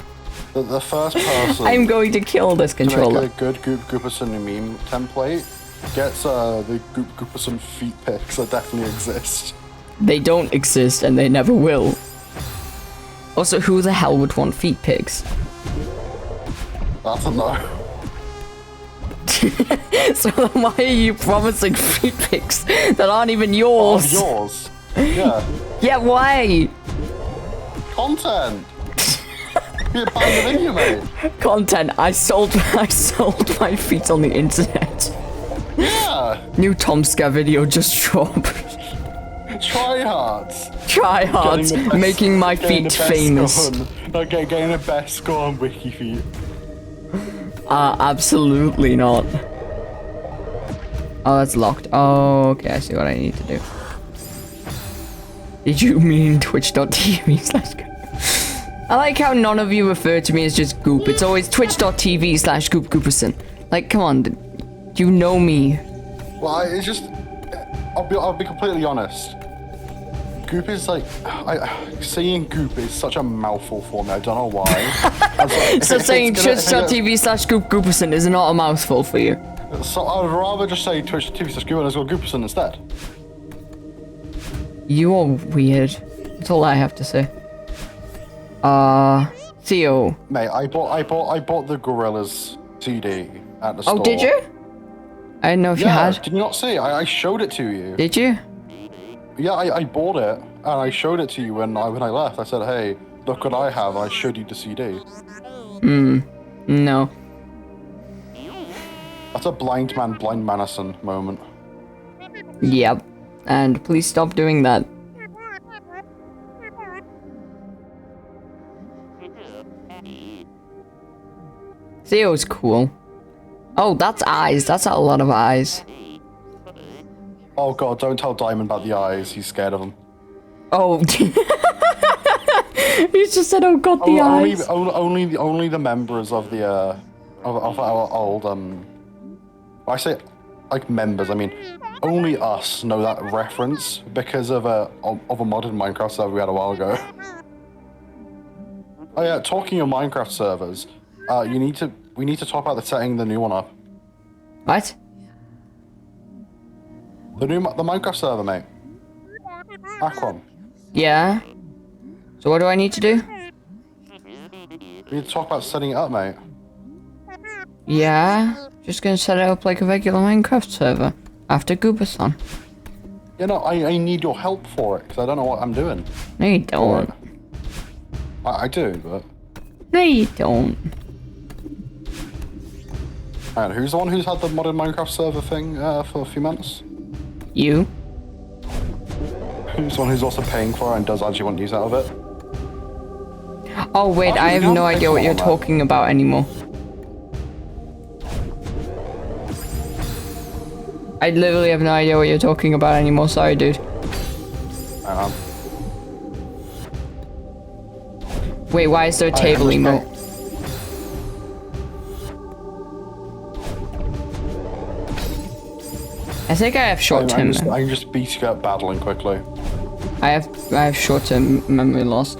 Speaker 2: The first person
Speaker 1: I'm going to kill this
Speaker 2: to make
Speaker 1: controller.
Speaker 2: a good Goopathon meme template gets the Goopathon feet pics that definitely exist.
Speaker 1: They don't exist and they never will. Also, who the hell would want feet pigs?
Speaker 2: That's a no.
Speaker 1: So then why are you promising feet pics that aren't even yours?
Speaker 2: Of yours. Yeah.
Speaker 1: Yeah, why?
Speaker 2: Content. You're buying a video, mate.
Speaker 1: Content. I sold my feet on the internet.
Speaker 2: Yeah.
Speaker 1: New Tomska video just dropped.
Speaker 2: Try hard.
Speaker 1: Try hard, making my feet famous.
Speaker 2: Getting the best score on WikiFeet.
Speaker 1: Absolutely not. Oh, that's locked. Oh, okay, I see what I need to do. Did you mean twitch.tv/Goop? I like how none of you refer to me as just Goop. It's always twitch.tv/GoopGooperson. Like, come on, do you know me?
Speaker 2: Well, it's just, I'll be completely honest. Goop is like, saying Goop is such a mouthful for me. I don't know why.
Speaker 1: So saying twitch.tv/GoopGooperson is not a mouthful for you.
Speaker 2: So I'd rather just say twitch.tv/Goop and let's go Gooperson instead.
Speaker 1: You are weird. That's all I have to say. Theo.
Speaker 2: Mate, I bought the Gorillas CD at the store.
Speaker 1: Oh, did you? I didn't know if you
Speaker 2: Yeah,
Speaker 1: had.
Speaker 2: did you not see? I showed it to you.
Speaker 1: Did you?
Speaker 2: Yeah, I bought it and I showed it to you when I left. I said, hey, look what I have. And I showed you the CD.
Speaker 1: No.
Speaker 2: That's a blind manison moment.
Speaker 1: Yep. And please stop doing that. Theo's cool. Oh, that's eyes. That's a lot of eyes.
Speaker 2: Oh god, don't tell Diamond about the eyes. He's scared of them.
Speaker 1: Oh. You just said, oh god, the eyes.
Speaker 2: Only the members of the of our old I say like members. I mean, only us know that reference because of a modded Minecraft server we had a while ago. Oh yeah, talking of Minecraft servers, we need to talk about setting the new one up.
Speaker 1: What?
Speaker 2: The Minecraft server, mate. Aquam.
Speaker 1: Yeah? So what do I need to do?
Speaker 2: We need to talk about setting it up, mate.
Speaker 1: Yeah? Just gonna set it up like a regular Minecraft server. After Goopathon.
Speaker 2: You know, I need your help for it, because I don't know what I'm doing.
Speaker 1: No, you don't.
Speaker 2: I do, but...
Speaker 1: No, you don't.
Speaker 2: And who's the one who's had the modded Minecraft server thing for a few months?
Speaker 1: You?
Speaker 2: Who's the one who's also paying for it and does actually want use out of it?
Speaker 1: Oh wait, I have no idea what you're talking about anymore. I literally have no idea what you're talking about anymore. Sorry, dude. Wait, why is there a table emote? I think I have short-term.
Speaker 2: I can just beat you up battling quickly.
Speaker 1: I have short-term memory loss.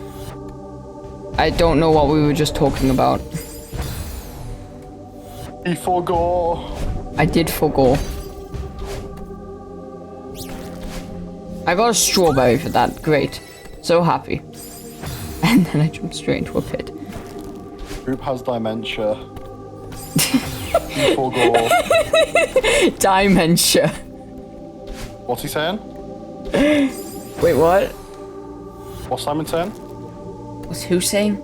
Speaker 1: I don't know what we were just talking about.
Speaker 2: He forgot.
Speaker 1: I did forgo. I got a strawberry for that. Great. So happy. And then I jumped straight into a pit.
Speaker 2: Goop has dementia. He forgot.
Speaker 1: Dementia.
Speaker 2: What's he saying?
Speaker 1: Wait, what?
Speaker 2: What's Simon saying?
Speaker 1: What's who saying?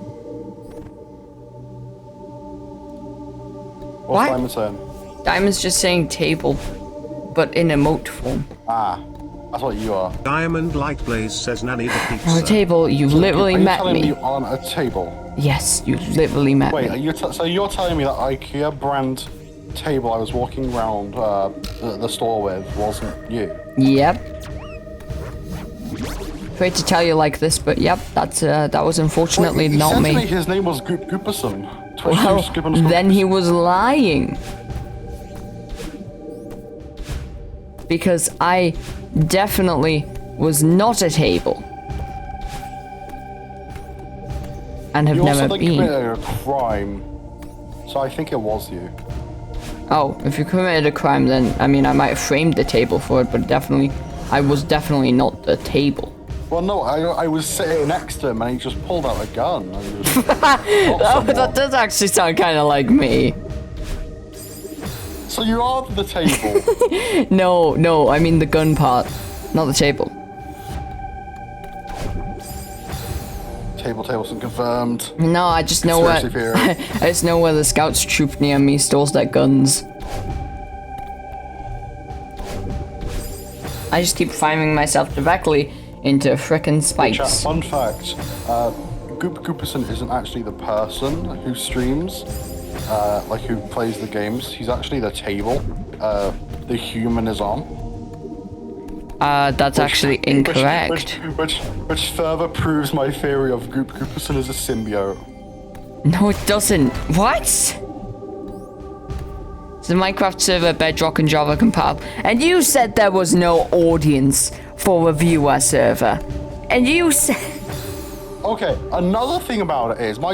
Speaker 2: What's
Speaker 1: What?
Speaker 2: Simon saying?
Speaker 1: Diamond's just saying table, but in emote form.
Speaker 2: Ah, that's what you are.
Speaker 3: Diamond Light Blaze says Nanny the pizza.
Speaker 1: On a table, you literally
Speaker 2: Are you
Speaker 1: met
Speaker 2: telling
Speaker 1: me.
Speaker 2: me on a table?
Speaker 1: Yes, you literally met
Speaker 2: Wait,
Speaker 1: me.
Speaker 2: are you so you're telling me that IKEA brand table I was walking around the store with wasn't you?
Speaker 1: Yep. Great to tell you like this, but yep, that was unfortunately
Speaker 2: He
Speaker 1: not
Speaker 2: said to
Speaker 1: me.
Speaker 2: his name was Gooperson.
Speaker 1: Well, then he was lying. Because I definitely was not a table. And have
Speaker 2: You
Speaker 1: never
Speaker 2: also
Speaker 1: been.
Speaker 2: committed a crime, so I think it was you.
Speaker 1: Oh, if you committed a crime, then I mean I might have framed the table for it, but definitely, I was definitely not the table.
Speaker 2: Well, no, I was sitting next to him and he just pulled out a gun. And he just shot
Speaker 1: Oh, that
Speaker 2: someone.
Speaker 1: does actually sound kind of like me.
Speaker 2: So you are the table.
Speaker 1: No, I mean the gun part, not the table.
Speaker 2: Tableson confirmed.
Speaker 1: No, I just know where.
Speaker 2: Conspiracy theory.
Speaker 1: I just know where the scouts troop near me stores their guns. I just keep finding myself directly into frickin'
Speaker 2: Chat,
Speaker 1: spikes.
Speaker 2: fun fact, Gooperson isn't actually the person who streams, like who plays the games. He's actually the table the human is on.
Speaker 1: That's actually incorrect.
Speaker 2: Which further proves my theory of Gooperson as a symbiote.
Speaker 1: No, it doesn't. What? The Minecraft server Bedrock and Java compatible. And you said there was no audience for a viewer server. And you said...
Speaker 2: Okay, another thing about it is, do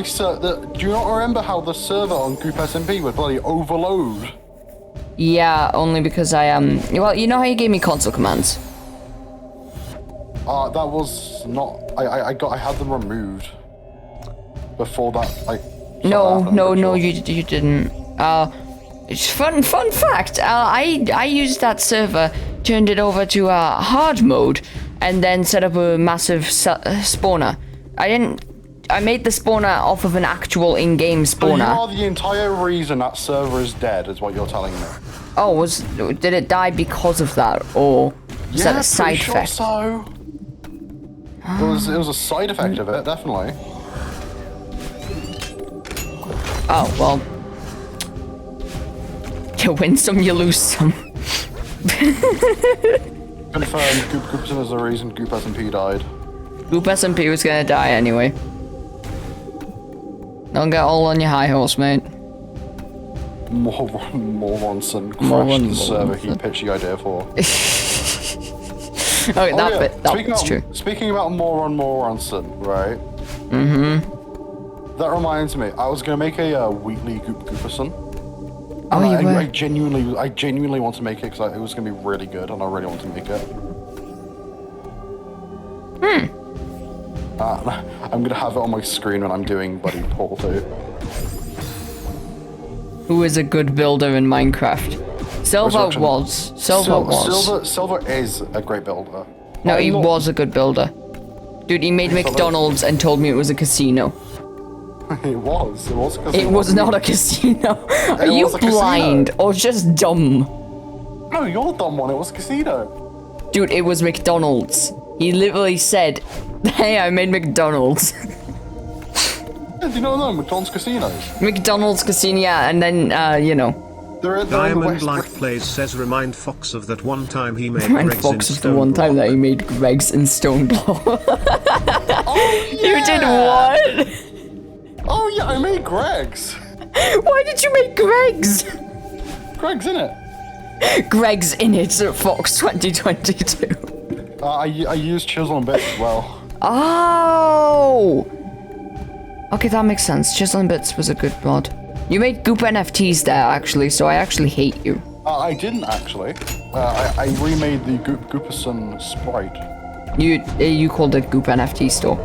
Speaker 2: you not remember how the server on Goop SMP would bloody overload?
Speaker 1: Yeah, only because I well, you know how you gave me console commands?
Speaker 2: That was not... I had them removed. Before that,
Speaker 1: No, you didn't. It's fun fact. I used that server, turned it over to hard mode, and then set up a massive spawner. I made the spawner off of an actual in-game
Speaker 2: So
Speaker 1: spawner.
Speaker 2: you are the entire reason that server is dead, is what you're telling me.
Speaker 1: Oh, did it die because of that, or was that a side
Speaker 2: pretty
Speaker 1: effect?
Speaker 2: Sure so. It was a side effect of it, definitely.
Speaker 1: Oh well. You win some, you lose some.
Speaker 2: Confirmed, Goopson is the reason Goop SMP died.
Speaker 1: Goop SMP was gonna die anyway. Don't get all on your high horse, mate.
Speaker 2: Moronson crashed the server he pitched the idea for.
Speaker 1: Okay, that's true.
Speaker 2: Speaking about Moronson, right? Mm-hmm. That reminds me, I was gonna make a weekly Gooperson.
Speaker 1: Oh, you were?
Speaker 2: I genuinely want to make it because it was gonna be really good, and I really want to make it. I'm gonna have it on my screen when I'm doing Buddy Portal 2.
Speaker 1: Who is a good builder in Minecraft? Silver
Speaker 2: Resurrection.
Speaker 1: was.
Speaker 2: Silver is a great builder.
Speaker 1: No, he
Speaker 2: not-
Speaker 1: was a good builder. Dude, he made
Speaker 2: Silver-
Speaker 1: McDonald's and told me it was a casino.
Speaker 2: It was.
Speaker 1: It was not a casino. Are you
Speaker 2: was a casino.
Speaker 1: blind or just dumb?
Speaker 2: No, you're the dumb one. It was a casino.
Speaker 1: Dude, it was McDonald's. He literally said, hey, I made McDonald's.
Speaker 2: Yeah, do you know McDonald's casinos?
Speaker 1: McDonald's casino, yeah, and then, you know.
Speaker 2: They're in the
Speaker 3: Diamond
Speaker 2: West.
Speaker 3: Light Plays says remind Fox of that one time he made
Speaker 1: And
Speaker 3: Greg's
Speaker 1: Fox
Speaker 3: in
Speaker 1: was the one time that he made Greg's in stone block. You did what?
Speaker 2: Oh yeah, I made Greg's.
Speaker 1: Why did you make Greg's?
Speaker 2: Greg's in it.
Speaker 1: Greg's in it at Fox 2022.
Speaker 2: I used chisel and bits as well.
Speaker 1: Oh! Okay, that makes sense. Chisel and Bits was a good mod. You made Goop NFTs there, actually, so I actually hate you.
Speaker 2: I didn't actually. I remade the Gooperson sprite.
Speaker 1: You called it Goop NFT store.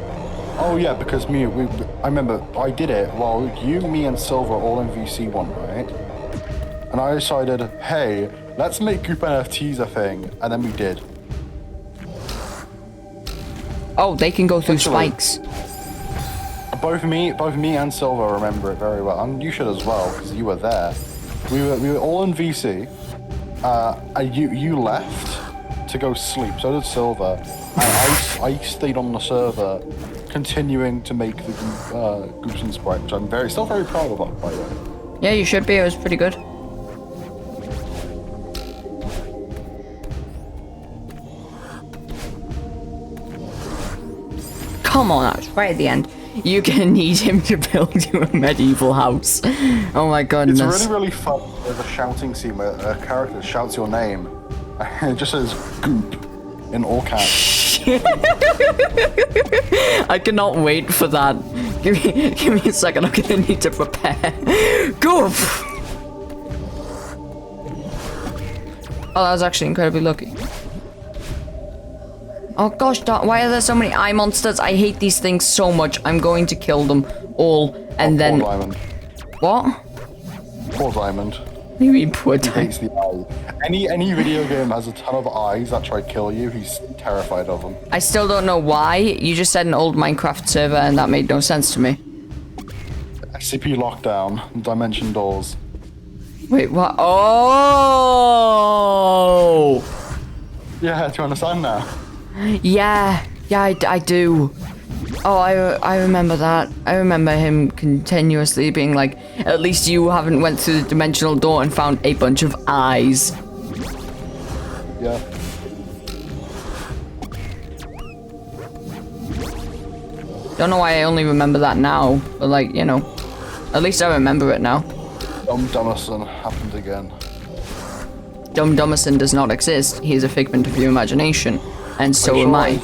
Speaker 2: Oh yeah, because I remember I did it while you, me, and Silver all in VC1, right? And I decided, hey, let's make Goop NFTs a thing, and then we did.
Speaker 1: Oh, they can go through
Speaker 2: Literally.
Speaker 1: spikes.
Speaker 2: Both me and Silver remember it very well, and you should as well because you were there. We were all in VC. You left to go sleep. So did Silver, and I stayed on the server, continuing to make the Goops and Sprite, which I'm still very proud of, by the way.
Speaker 1: Yeah, you should be. It was pretty good. Come on, that was right at the end. You're gonna need him to build you a medieval house. Oh my goodness.
Speaker 2: It's really fun. There's a shouting scene where a character shouts your name, and it just says Goop in all caps.
Speaker 1: I cannot wait for that. Give me a second. I'm gonna need to prepare. Goop. Oh, that was actually incredibly lucky. Oh gosh, why are there so many eye monsters? I hate these things so much. I'm going to kill them all and then.
Speaker 2: Poor Diamond.
Speaker 1: What?
Speaker 2: Poor Diamond.
Speaker 1: What do you mean poor
Speaker 2: He
Speaker 1: Diamond?
Speaker 2: hates the eye. Any video game has a ton of eyes that try to kill you. He's terrified of them.
Speaker 1: I still don't know why. You just said an old Minecraft server and that made no sense to me.
Speaker 2: SCP lockdown, dimension doors.
Speaker 1: Wait, what? Oh!
Speaker 2: Yeah, do you understand now?
Speaker 1: Yeah, I do. Oh, I remember that. I remember him continuously being like, at least you haven't went through the dimensional door and found a bunch of eyes.
Speaker 2: Yeah.
Speaker 1: Don't know why I only remember that now, but like, you know, at least I remember it now.
Speaker 2: Dummerson happened again.
Speaker 1: Dummerson does not exist. He is a figment of your imagination, and so am I.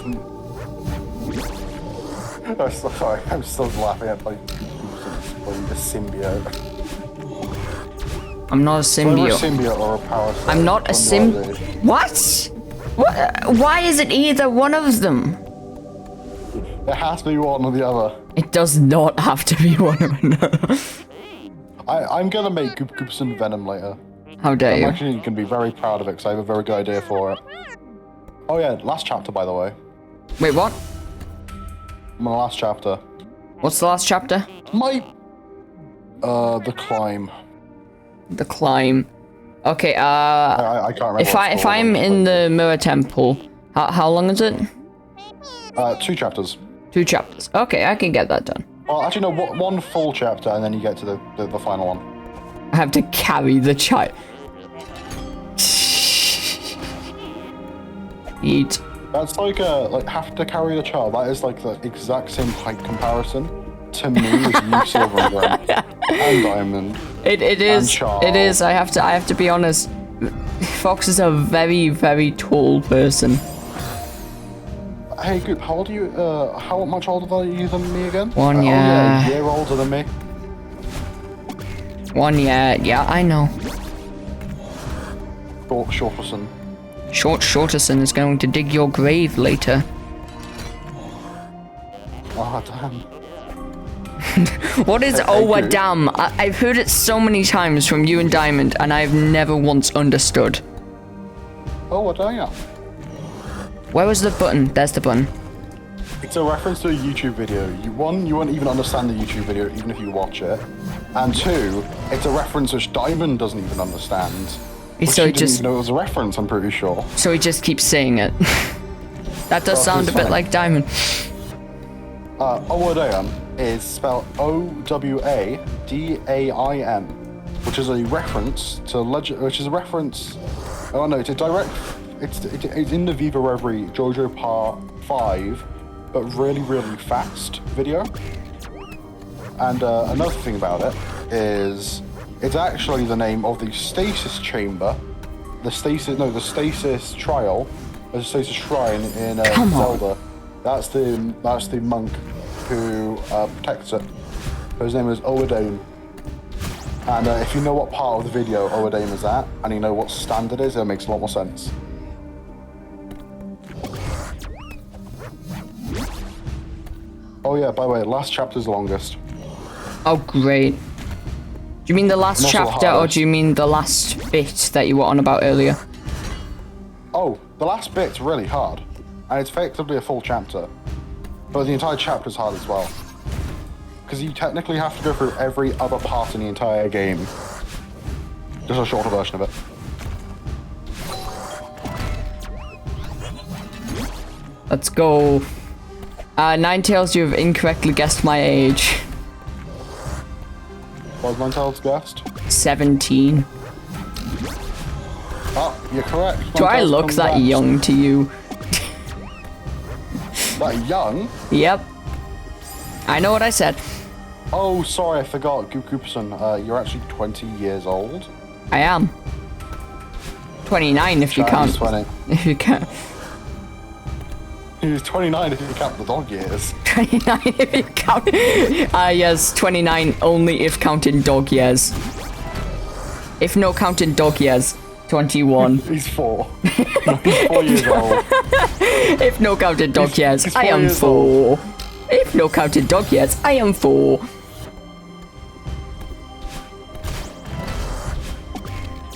Speaker 2: I'm so sorry. I'm still laughing at like the symbiote.
Speaker 1: I'm not a
Speaker 2: Either a
Speaker 1: symbiote.
Speaker 2: symbiote or a parasite.
Speaker 1: I'm not a What? What? Why is it either one of them?
Speaker 2: It has to be one or the other.
Speaker 1: It does not have to be one of another.
Speaker 2: I'm gonna make Goops and Venom later.
Speaker 1: How dare
Speaker 2: I'm
Speaker 1: you?
Speaker 2: actually gonna be very proud of it because I have a very good idea for it. Oh yeah, last chapter by the way.
Speaker 1: Wait, what?
Speaker 2: My last chapter.
Speaker 1: What's the last chapter?
Speaker 2: The climb.
Speaker 1: The climb. Okay,
Speaker 2: I can't remember.
Speaker 1: if I'm in the Mirror Temple, how long is it?
Speaker 2: 2 chapters.
Speaker 1: 2 chapters. Okay, I can get that done.
Speaker 2: Well, actually no, one full chapter and then you get to the final one.
Speaker 1: I have to carry the child. Eat.
Speaker 2: That's like have to carry the child. That is like the exact same height comparison to me as you, Silver and Gwen, and Diamond.
Speaker 1: It is.
Speaker 2: Charles.
Speaker 1: It is. I have to be honest. Fox is a very, very tall person.
Speaker 2: Hey, Goop, how old are you? How much older are you than me again?
Speaker 1: 1 year.
Speaker 2: Oh, yeah, a year older than me.
Speaker 1: 1 year. Yeah, I know.
Speaker 2: Shorterson.
Speaker 1: Shorterson is going to dig your grave later.
Speaker 2: Oh, damn.
Speaker 1: What is
Speaker 2: Goop.
Speaker 1: damn? I've heard it so many times from you and Diamond, and I've never once understood.
Speaker 2: Oh, damn.
Speaker 1: Where was the button? There's the button.
Speaker 2: It's a reference to a YouTube video. You won't even understand the YouTube video even if you watch it. And 2, it's a reference which Diamond doesn't even understand. Which
Speaker 1: So
Speaker 2: he
Speaker 1: it
Speaker 2: didn't
Speaker 1: just
Speaker 2: even know it was a reference, I'm pretty sure.
Speaker 1: so he just keeps saying it. That does
Speaker 2: Well,
Speaker 1: sound a
Speaker 2: it's
Speaker 1: bit
Speaker 2: fine.
Speaker 1: like Diamond.
Speaker 2: Owadam is spelled O-W-A-D-A-I-M, which is a reference to oh no, it's a direct. It's in the Viva Reverie JoJo Part 5, but really, really fast video. And another thing about it is it's actually the name of the stasis chamber, the stasis trial, the stasis shrine in Zelda. That's the monk who protects it. His name is Owadam. And if you know what part of the video Owadam is at, and you know what stand it is, it makes a lot more sense. Oh yeah, by the way, last chapter's the longest.
Speaker 1: Oh great. Do you mean the last
Speaker 2: And also the
Speaker 1: chapter, or
Speaker 2: hardest.
Speaker 1: do you mean the last bit that you were on about earlier?
Speaker 2: Oh, the last bit's really hard, and it's effectively a full chapter. But the entire chapter's hard as well. Because you technically have to go through every other part in the entire game. Just a shorter version of it.
Speaker 1: Let's go. Ninetales, you have incorrectly guessed my age.
Speaker 2: What was Ninetales guessed?
Speaker 1: 17.
Speaker 2: Oh, you're correct.
Speaker 1: Do I look that young to you?
Speaker 2: That young?
Speaker 1: Yep. I know what I said.
Speaker 2: Oh, sorry, I forgot. Gooperson, you're actually 20 years old.
Speaker 1: I am. 29 if you
Speaker 2: Chinese
Speaker 1: count.
Speaker 2: 20.
Speaker 1: If you count.
Speaker 2: He's 29 if you count the dog years.
Speaker 1: 29 if you count. Yes, 29 only if counting dog years. If no counting dog years, 21.
Speaker 2: He's 4. No, he's 4 years old.
Speaker 1: If no counting dog years,
Speaker 2: he's
Speaker 1: I
Speaker 2: 4
Speaker 1: am
Speaker 2: years
Speaker 1: 4. If no counting dog years, I am 4.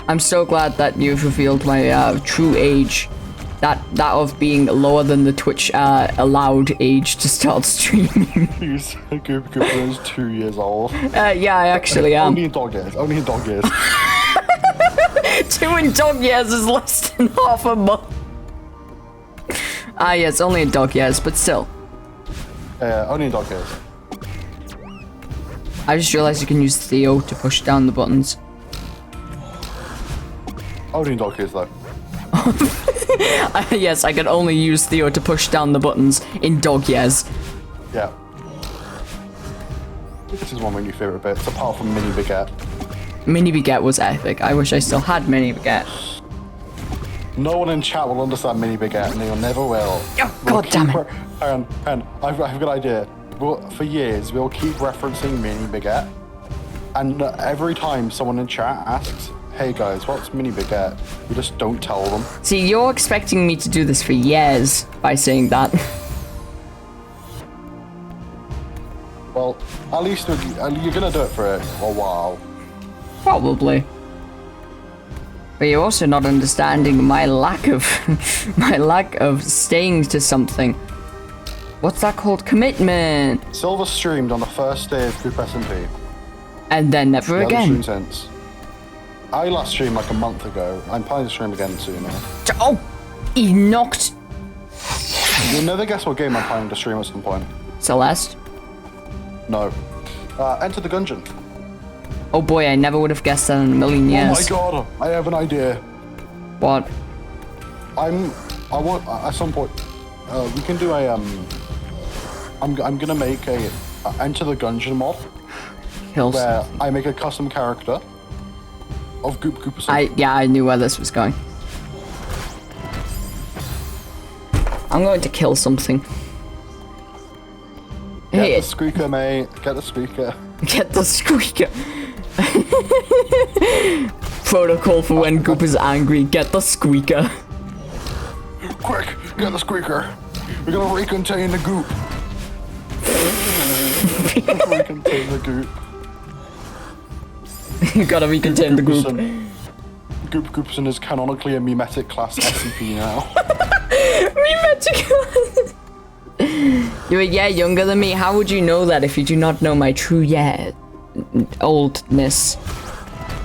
Speaker 1: I'm so glad that you've revealed my true age. That of being lower than the Twitch allowed age to start streaming.
Speaker 2: He's Gooper is 2 years old.
Speaker 1: Yeah, I actually am.
Speaker 2: Only in dog years. Only in dog years.
Speaker 1: 2 in dog years is less than half a month. Yes, only in dog years, but still.
Speaker 2: Only in dog years.
Speaker 1: I just realized you can use Theo to push down the buttons.
Speaker 2: Only in dog years though.
Speaker 1: Yes, I can only use Theo to push down the buttons in dog years.
Speaker 2: Yeah. This is one of my new favourite bits, apart from Mini Baguette.
Speaker 1: Mini Baguette was epic. I wish I still had Mini Baguette.
Speaker 2: No one in chat will understand Mini Baguette, and they never will.
Speaker 1: Oh, God damn it.
Speaker 2: Hang on. I've got a good idea. For years, we'll keep referencing Mini Baguette, and every time someone in chat asks, hey guys, what's Mini Baguette? We just don't tell them.
Speaker 1: See, you're expecting me to do this for years by saying that.
Speaker 2: Well, at least you're gonna do it for a while.
Speaker 1: Probably. But you're also not understanding my lack of staying to something. What's that called? Commitment.
Speaker 2: Silver streamed on the first day of Goop SMP.
Speaker 1: And then never again.
Speaker 2: Since. I last streamed like a month ago. I'm planning to stream again soon.
Speaker 1: Oh, he knocked.
Speaker 2: You'll never guess what game I'm planning to stream at some point.
Speaker 1: Celeste.
Speaker 2: No. Enter the Gungeon.
Speaker 1: Oh boy, I never would have guessed that in a million years.
Speaker 2: Oh my god, I have an idea.
Speaker 1: What?
Speaker 2: I want at some point. We can do a I'm gonna make a Enter the Gungeon mod.
Speaker 1: Kills.
Speaker 2: Where I make a custom character of Goopathon.
Speaker 1: Yeah, I knew where this was going. I'm going to kill something.
Speaker 2: Get the squeaker, mate. Get the squeaker.
Speaker 1: Get the squeaker. Protocol for when Goop is angry. Get the squeaker.
Speaker 2: Quick, get the squeaker. We're gonna recontain the Goop. Recontain the Goop.
Speaker 1: You gotta recontain the Goop.
Speaker 2: Gooperson is canonically a mimetic class SCP now.
Speaker 1: Mimetic class. You're a year younger than me. How would you know that if you do not know my true oldness?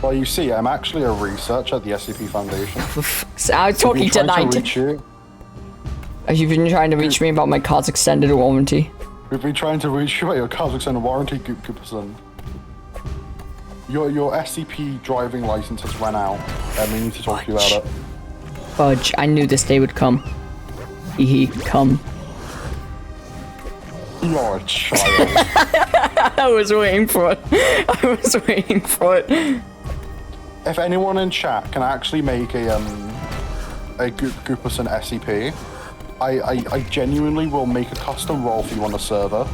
Speaker 2: Well, you see, I'm actually a researcher at the SCP Foundation.
Speaker 1: I was talking tonight. Have you been trying to reach me about my car's extended warranty?
Speaker 2: We've been trying to reach you about your car's extended warranty, Gooperson. Your SCP driving license has run out, and we need to talk to you about it.
Speaker 1: Fudge, I knew this day would come. Hee come.
Speaker 2: You're a child.
Speaker 1: I was waiting for it. I was waiting for it.
Speaker 2: If anyone in chat can actually make a Gooperson SCP, I genuinely will make a custom role for you on the server.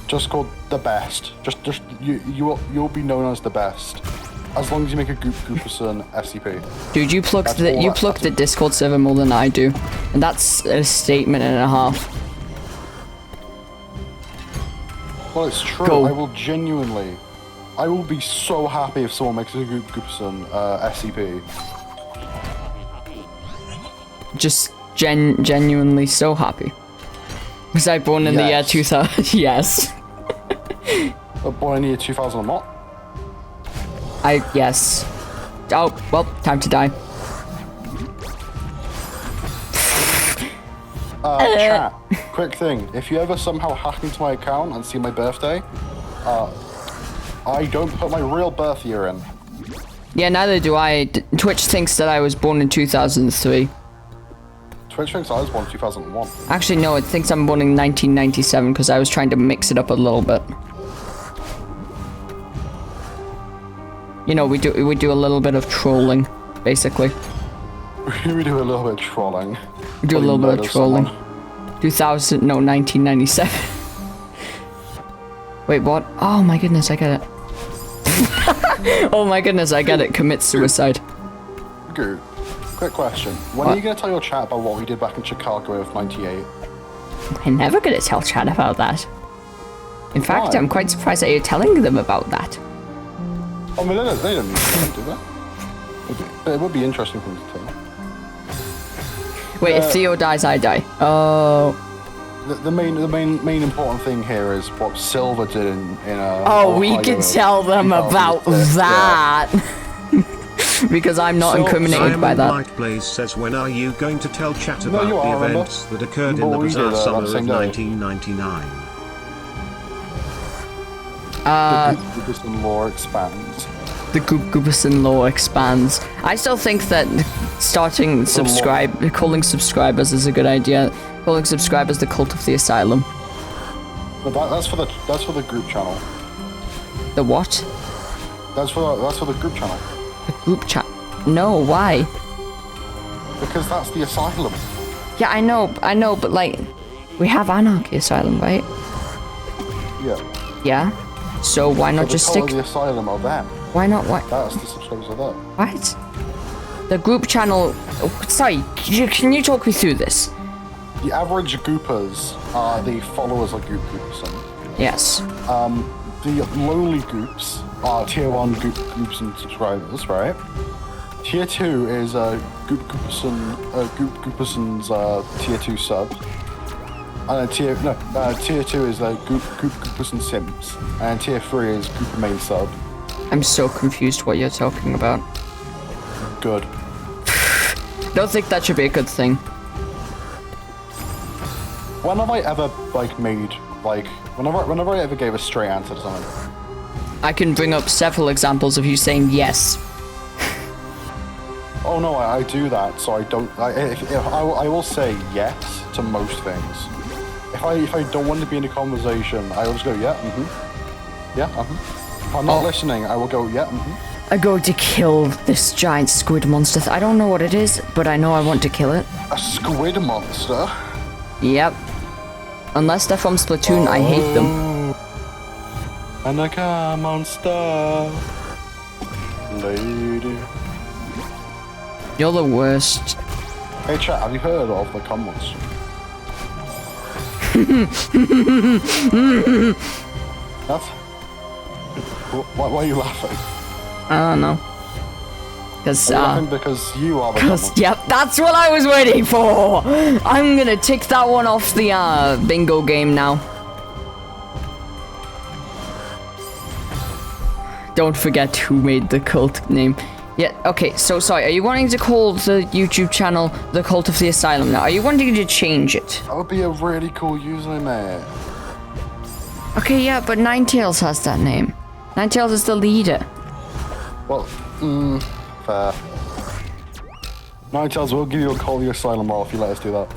Speaker 2: Just called the best. Just you'll be known as the best, as long as you make a Gooperson SCP.
Speaker 1: Dude, you plug the Discord server more than I do, and that's a statement and a half.
Speaker 2: Well, it's true.
Speaker 1: Go.
Speaker 2: I will be so happy if someone makes a Gooperson SCP.
Speaker 1: Just genuinely so happy. Was I born in the year 2000? Yes.
Speaker 2: Born in the year 2000 and what?
Speaker 1: Yes. Oh, well, time to die.
Speaker 2: Chat, quick thing. If you ever somehow hack into my account and see my birthday, I don't put my real birth year in.
Speaker 1: Yeah, neither do I. Twitch thinks that I was born in 2003.
Speaker 2: Twitch thinks I was born in 2001.
Speaker 1: Actually, no, it thinks I'm born in 1997 because I was trying to mix it up a little bit. You know, we do a little bit of trolling, basically.
Speaker 2: We do a little bit of trolling.
Speaker 1: We do a little bit of trolling. 1997. Wait, what? Oh my goodness, I get it. Oh my goodness, I get it. Commit suicide.
Speaker 2: Goop, quick question. When are you going to tell your chat about what we did back in Chicago with 98?
Speaker 1: I'm never going to tell chat about that. In fact,
Speaker 2: Why?
Speaker 1: I'm quite surprised that you're telling them about that.
Speaker 2: I mean, they don't need to do that. But it would be interesting for them to tell.
Speaker 1: Wait, if Theo dies, I die. Oh.
Speaker 2: The main important thing here is what Silver did in
Speaker 1: Oh, we can tell them about that. Because I'm not incriminated by that.
Speaker 3: Light Blaze says, when are you going to tell chat
Speaker 2: No,
Speaker 3: about
Speaker 2: you are,
Speaker 3: the
Speaker 2: remember?
Speaker 3: events that occurred in the
Speaker 2: Remember we
Speaker 3: bizarre
Speaker 2: did that
Speaker 3: summer of
Speaker 2: same day?
Speaker 3: 1999?
Speaker 2: The Goopathon lore expands.
Speaker 1: The Goopathon lore expands. I still think that calling subscribers is a good idea. Calling subscribers the cult of the asylum.
Speaker 2: But that's for the group channel.
Speaker 1: The what?
Speaker 2: That's for the group channel.
Speaker 1: The group chat. No, why?
Speaker 2: Because that's the asylum.
Speaker 1: Yeah, I know, but like, we have Anarchy Asylum, right?
Speaker 2: Yeah.
Speaker 1: Yeah. So why not just stick?
Speaker 2: The asylum are them.
Speaker 1: Why not? Why?
Speaker 2: That's the subscribers are there.
Speaker 1: What? The group channel. Oh, sorry, can you talk me through this?
Speaker 2: The average Goopers are the followers of Goopathon.
Speaker 1: Yes.
Speaker 2: The lonely Goops are tier 1 Goops and subscribers, right? Tier 2 is Goopathon's tier 2 subs. And then tier 2 is Goopathon Sims. And tier 3 is Gooper main sub.
Speaker 1: I'm so confused what you're talking about.
Speaker 2: Good.
Speaker 1: Don't think that should be a good thing.
Speaker 2: When have I ever whenever I ever gave a straight answer to something?
Speaker 1: I can bring up several examples of you saying yes.
Speaker 2: Oh no, I do that, so I don't. I will say yes to most things. If I don't want to be in a conversation, I will just go yeah, yeah, If I'm not listening, I will go yeah,
Speaker 1: I'm going to kill this giant squid monster. I don't know what it is, but I know I want to kill it.
Speaker 2: A squid monster.
Speaker 1: Yep. Unless they're from Splatoon, I hate them.
Speaker 2: Anaka monster. Lady.
Speaker 1: You're the worst.
Speaker 2: Hey chat, have you heard of the cum monster? That's... Why are you laughing?
Speaker 1: I don't know. Because,
Speaker 2: Because you are the cum monster.
Speaker 1: yep, that's what I was waiting for! I'm gonna tick that one off the, bingo game now. Don't forget who made the cult name. Yeah, okay, so sorry, are you wanting to call the YouTube channel the Cult of the Asylum now? Are you wanting to change it?
Speaker 2: That would be a really cool username, mate.
Speaker 1: Okay, yeah, but Ninetales has that name. Ninetales is the leader.
Speaker 2: Well, fair. Ninetales, we'll give you a Call of the Asylum role if you let us do that.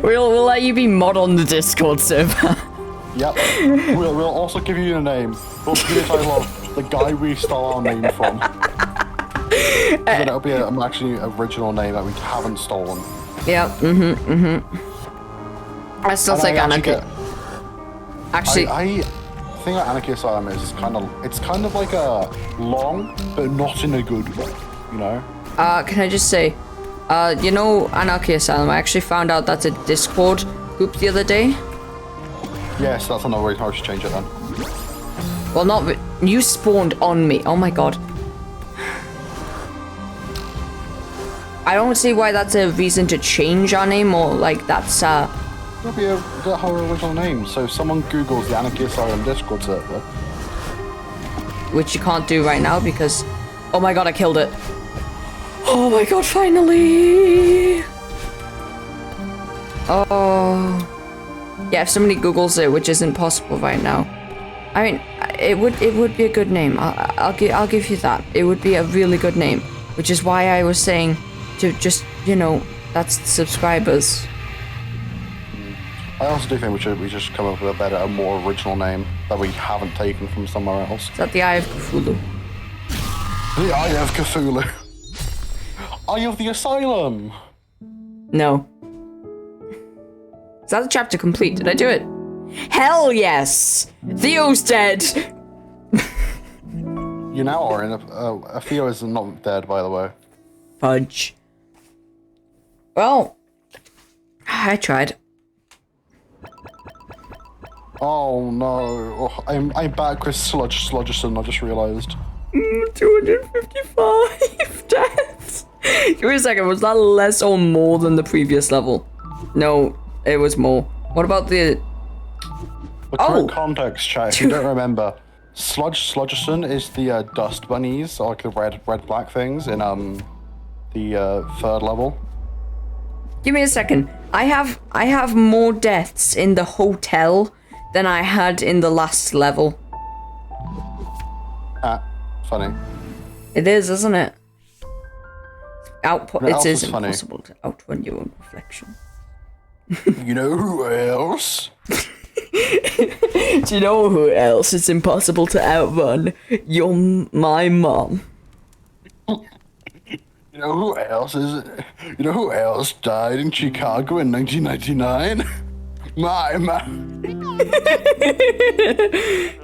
Speaker 1: We'll let you be mod on the Discord server.
Speaker 2: Yep. We'll also give you a name. We'll give you a title of the guy we stole our name from. Then it'll be an actually original name that we haven't stolen.
Speaker 1: Yep, I still think Anarchy. Actually,
Speaker 2: I think that Anarchy Asylum is kind of like a long, but not in a good way, you know?
Speaker 1: can I just say, you know Anarchy Asylum, I actually found out that's a Discord group the other day.
Speaker 2: Yes, that's another reason I should change it then.
Speaker 1: Well, not you spawned on me. Oh my god. I don't see why that's a reason to change our name, or like that's
Speaker 2: It'll be the whole original name. So if someone Googles the Anarchy Asylum Discord server,
Speaker 1: which you can't do right now because, oh my god, I killed it. Oh my god, finally! Oh. Yeah, if somebody Googles it, which isn't possible right now. I mean, it would be a good name. I'll give you that. It would be a really good name, which is why I was saying to just, you know, that's the subscribers.
Speaker 2: I also do think we just come up with a better, a more original name that we haven't taken from somewhere else.
Speaker 1: Is that the Eye of Cthulhu?
Speaker 2: The Eye of Cthulhu. Eye of the Asylum.
Speaker 1: No. Is that the chapter complete? Did I do it? Hell yes! Theo's dead!
Speaker 2: You now are in a Theo is not dead, by the way.
Speaker 1: Fudge. Well, I tried.
Speaker 2: Oh no! Oh, I'm back with Sludgerson. I just realised.
Speaker 1: 255 deaths. Give me a second. Was that less or more than the previous level? No, it was more. What about the?
Speaker 2: For current context, chat. If you don't remember, Sludgerson is the dust bunnies, or like the red black things in the third level.
Speaker 1: Give me a second. I have more deaths in the hotel than I had in the last level.
Speaker 2: Ah, funny.
Speaker 1: It is, isn't it? It is
Speaker 2: funny.
Speaker 1: impossible to outrun your own reflection.
Speaker 2: You know who else?
Speaker 1: Do you know who else it's impossible to outrun? My mom.
Speaker 2: You know who else is? You know who else died in Chicago in 1999? My mom.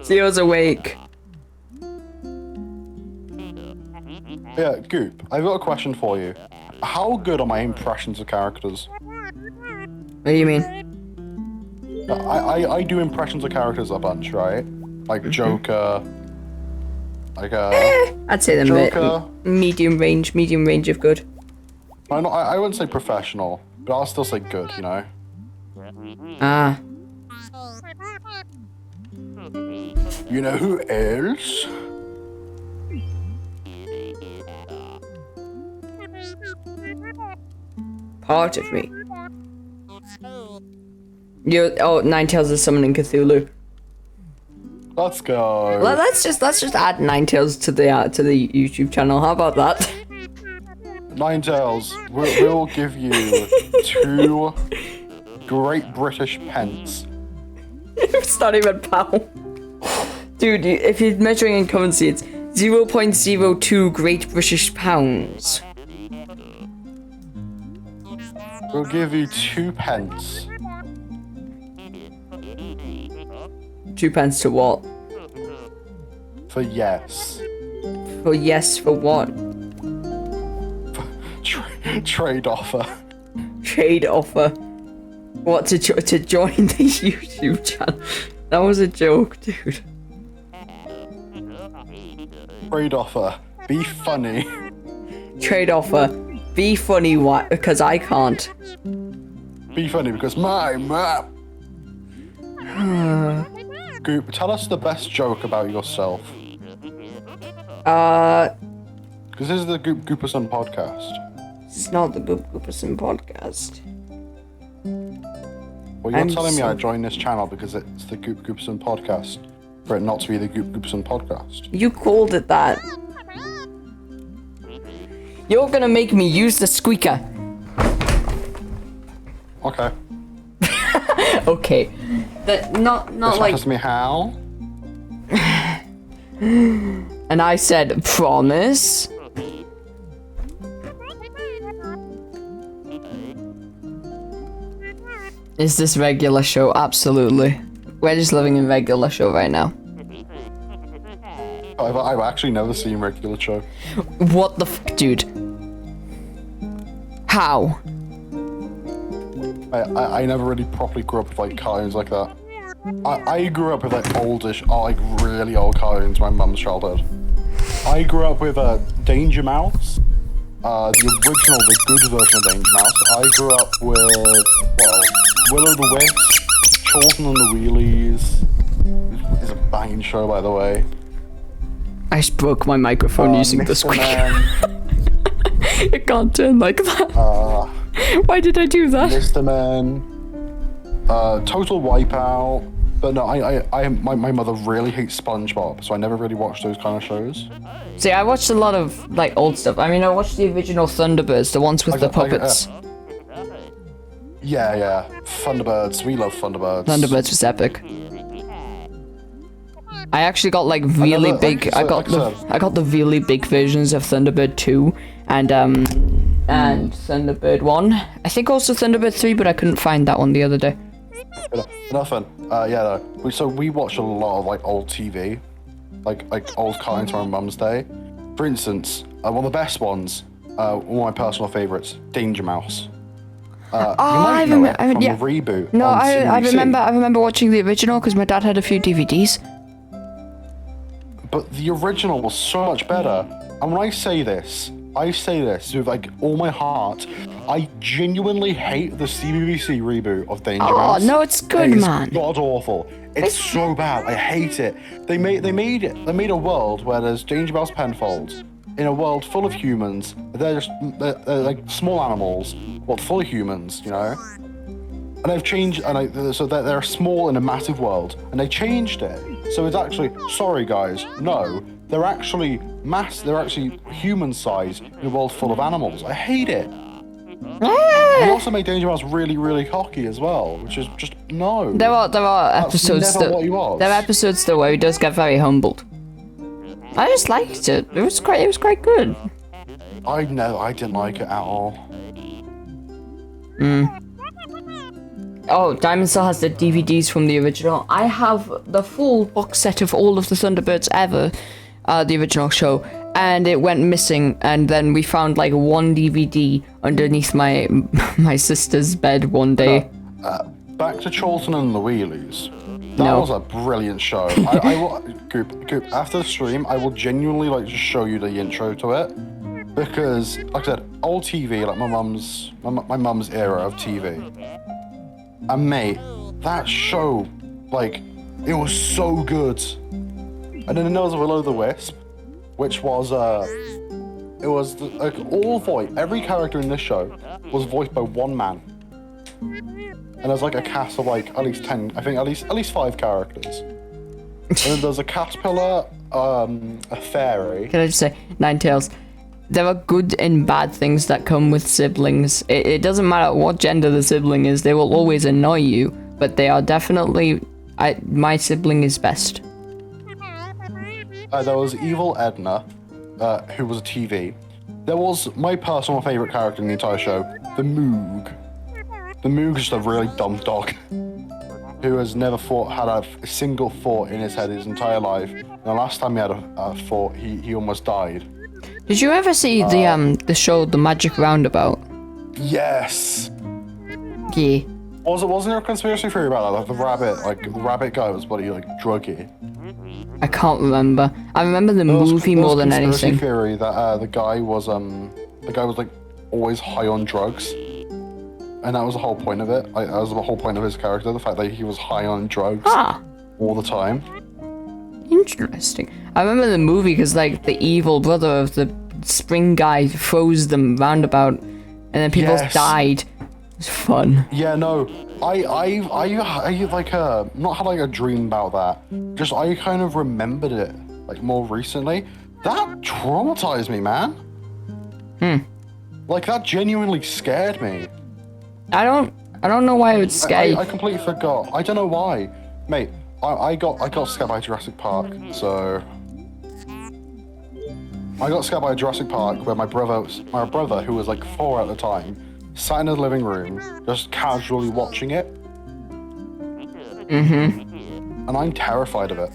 Speaker 1: Theo's awake.
Speaker 2: Yeah, Goop. I've got a question for you. How good are my impressions of characters?
Speaker 1: What do you mean?
Speaker 2: I do impressions of characters a bunch, right? Like Joker. Like
Speaker 1: I'd say
Speaker 2: Joker.
Speaker 1: medium range of good.
Speaker 2: I wouldn't say professional, but I'll still say good. You know.
Speaker 1: Ah.
Speaker 2: You know who else?
Speaker 1: Part of me. Ninetales is summoning Cthulhu.
Speaker 2: Let's go.
Speaker 1: Let's just add Ninetales to the YouTube channel. How about that?
Speaker 2: Ninetales, we'll give you 2 Great British pence.
Speaker 1: It's not even pound. Dude, if you're measuring in currency, it's 0.02 Great British pounds.
Speaker 2: We'll give you 2 pence.
Speaker 1: 2 pence to what?
Speaker 2: For yes.
Speaker 1: For yes, for what?
Speaker 2: Trade offer.
Speaker 1: Trade offer. What, to join the YouTube channel? That was a joke, dude.
Speaker 2: Trade offer. Be funny.
Speaker 1: Trade offer. Be funny, why? Because I can't.
Speaker 2: Be funny because my map. Goop, tell us the best joke about yourself. Because this is the Goopathon podcast.
Speaker 1: It's not the Goopathon podcast.
Speaker 2: Well, you're telling me I joined this channel because it's the Goopathon podcast, for it not to be the Goopathon podcast.
Speaker 1: You called it that. You're gonna make me use the squeaker.
Speaker 2: Okay.
Speaker 1: Okay. Not
Speaker 2: This
Speaker 1: like.
Speaker 2: asked me how.
Speaker 1: And I said, promise. Is this regular show? Absolutely. We're just living in regular show right now.
Speaker 2: I've actually never seen regular show.
Speaker 1: What the f, dude? How?
Speaker 2: I never really properly grew up with like cartoons like that. I grew up with like oldish, like really old cartoons. My mum's childhood. I grew up with Danger Mouse, the original, the good version of Danger Mouse. I grew up with, well, Will o' the Wisp, Chorlton and the Wheelies. It's a banging show, by the way.
Speaker 1: I just broke my microphone using the
Speaker 2: Mr.
Speaker 1: squeak.
Speaker 2: Man,
Speaker 1: It can't turn like that. Why did I do that?
Speaker 2: Mr. Man, Total Wipeout. But no, my mother really hates SpongeBob, so I never really watched those kind of shows.
Speaker 1: See, I watched a lot of like old stuff. I mean, I watched the original Thunderbirds, the ones with the puppets.
Speaker 2: Yeah. Thunderbirds. We love Thunderbirds.
Speaker 1: Thunderbirds was epic. I actually got like really big. I got the really big versions of Thunderbird 2 and Thunderbird 1. I think also Thunderbird 3, but I couldn't find that one the other day.
Speaker 2: Nothing. So we watched a lot of like old TV, like old cartoons from my mum's day. For instance, one of the best ones, one of my personal favorites, Danger Mouse.
Speaker 1: I remember
Speaker 2: from the reboot.
Speaker 1: No,
Speaker 2: on
Speaker 1: I
Speaker 2: CBBC.
Speaker 1: remember watching the original because my dad had a few DVDs.
Speaker 2: But the original was so much better. And when I say this with like all my heart. I genuinely hate the CBBC reboot of Danger Mouse.
Speaker 1: Oh no, it's good, man.
Speaker 2: God awful. It's so bad. I hate it. They made a world where there's Danger Mouse Penfolds in a world full of humans. They're like small animals, but full of humans, you know. And they've changed, so they're small in a massive world, and they changed it. So it's actually, sorry guys, no, they're actually they're actually human-sized in a world full of animals. I hate it. They also made Danger Mouse really, really cocky as well, which is just no.
Speaker 1: There are episodes
Speaker 2: never what he was.
Speaker 1: There are episodes though where he does get very humbled. I just liked it. It was quite good.
Speaker 2: I didn't like it at all.
Speaker 1: Oh, Diamond still has the DVDs from the original. I have the full box set of all of the Thunderbirds ever, the original show, and it went missing. And then we found like one DVD underneath my sister's bed one day.
Speaker 2: Back to Chorlton and the Wheelies. That was a brilliant show. I will, Goop, after the stream, I will genuinely like just show you the intro to it, because like I said, old TV, like my mum's era of TV. And mate, that show, like, it was so good. And then there was Will o' the Wisp, which was every character in this show was voiced by one man. And there's like a cast of like at least 10, I think at least 5 characters. And then there's a caterpillar, a fairy.
Speaker 1: Can I just say, Ninetales? There are good and bad things that come with siblings. It doesn't matter what gender the sibling is, they will always annoy you, but they are definitely... my sibling is best.
Speaker 2: There was Evil Edna, who was a TV. There was my personal favourite character in the entire show, the Moog. The Moog is just a really dumb dog who has never had a single thought in his head his entire life. And the last time he had a thought, he almost died.
Speaker 1: Did you ever see the show The Magic Roundabout?
Speaker 2: Yes.
Speaker 1: Yeah.
Speaker 2: Wasn't there a conspiracy theory about that? The rabbit guy was druggy.
Speaker 1: I can't remember. I remember the movie more than anything.
Speaker 2: There was a conspiracy theory that the guy was like always high on drugs, and that was the whole point of it. Like, that was the whole point of his character, the fact that he was high on drugs all the time.
Speaker 1: Interesting. I remember the movie because like the evil brother of the spring guy froze them roundabout, and then people died. It was fun.
Speaker 2: Yeah, no, I like not had like a dream about that. Just I kind of remembered it like more recently. That traumatized me, man. Like that genuinely scared me.
Speaker 1: I don't know why it would scare you.
Speaker 2: I completely forgot. I don't know why, mate. I got scared by Jurassic Park, so I got scared by Jurassic Park where my brother, who was like 4 at the time, sat in the living room just casually watching it. And I'm terrified of it.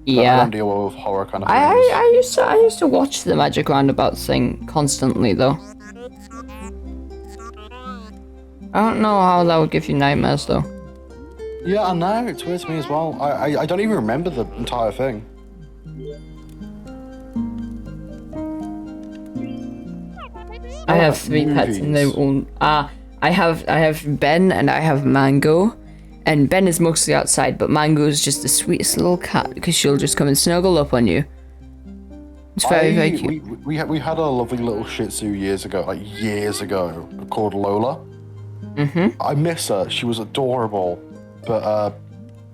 Speaker 1: Yeah.
Speaker 2: I don't deal with horror kind of things.
Speaker 1: I used to watch the Magic Roundabout thing constantly though. I don't know how that would give you nightmares though.
Speaker 2: Yeah, I know, it's weird to me as well. I don't even remember the entire thing.
Speaker 1: I have 3 pets and they all I have Ben and I have Mango. And Ben is mostly outside, but Mango is just the sweetest little cat because she'll just come and snuggle up on you. It's very cute.
Speaker 2: We had a lovely little Shih Tzu years ago, called Lola. I miss her. She was adorable, but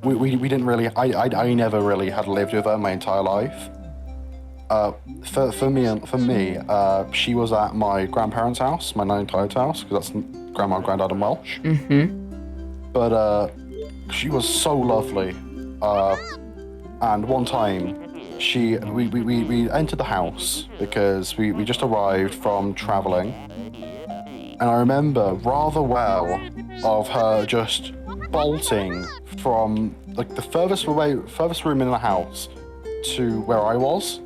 Speaker 2: we didn't really. I never really had lived with her my entire life. For me, she was at my grandparents' house, my nan and Clyde's house, because that's grandma and granddad in Welsh. But she was so lovely. And one time, we entered the house because we just arrived from traveling, and I remember rather well of her just bolting from like the furthest room in the house to where I was.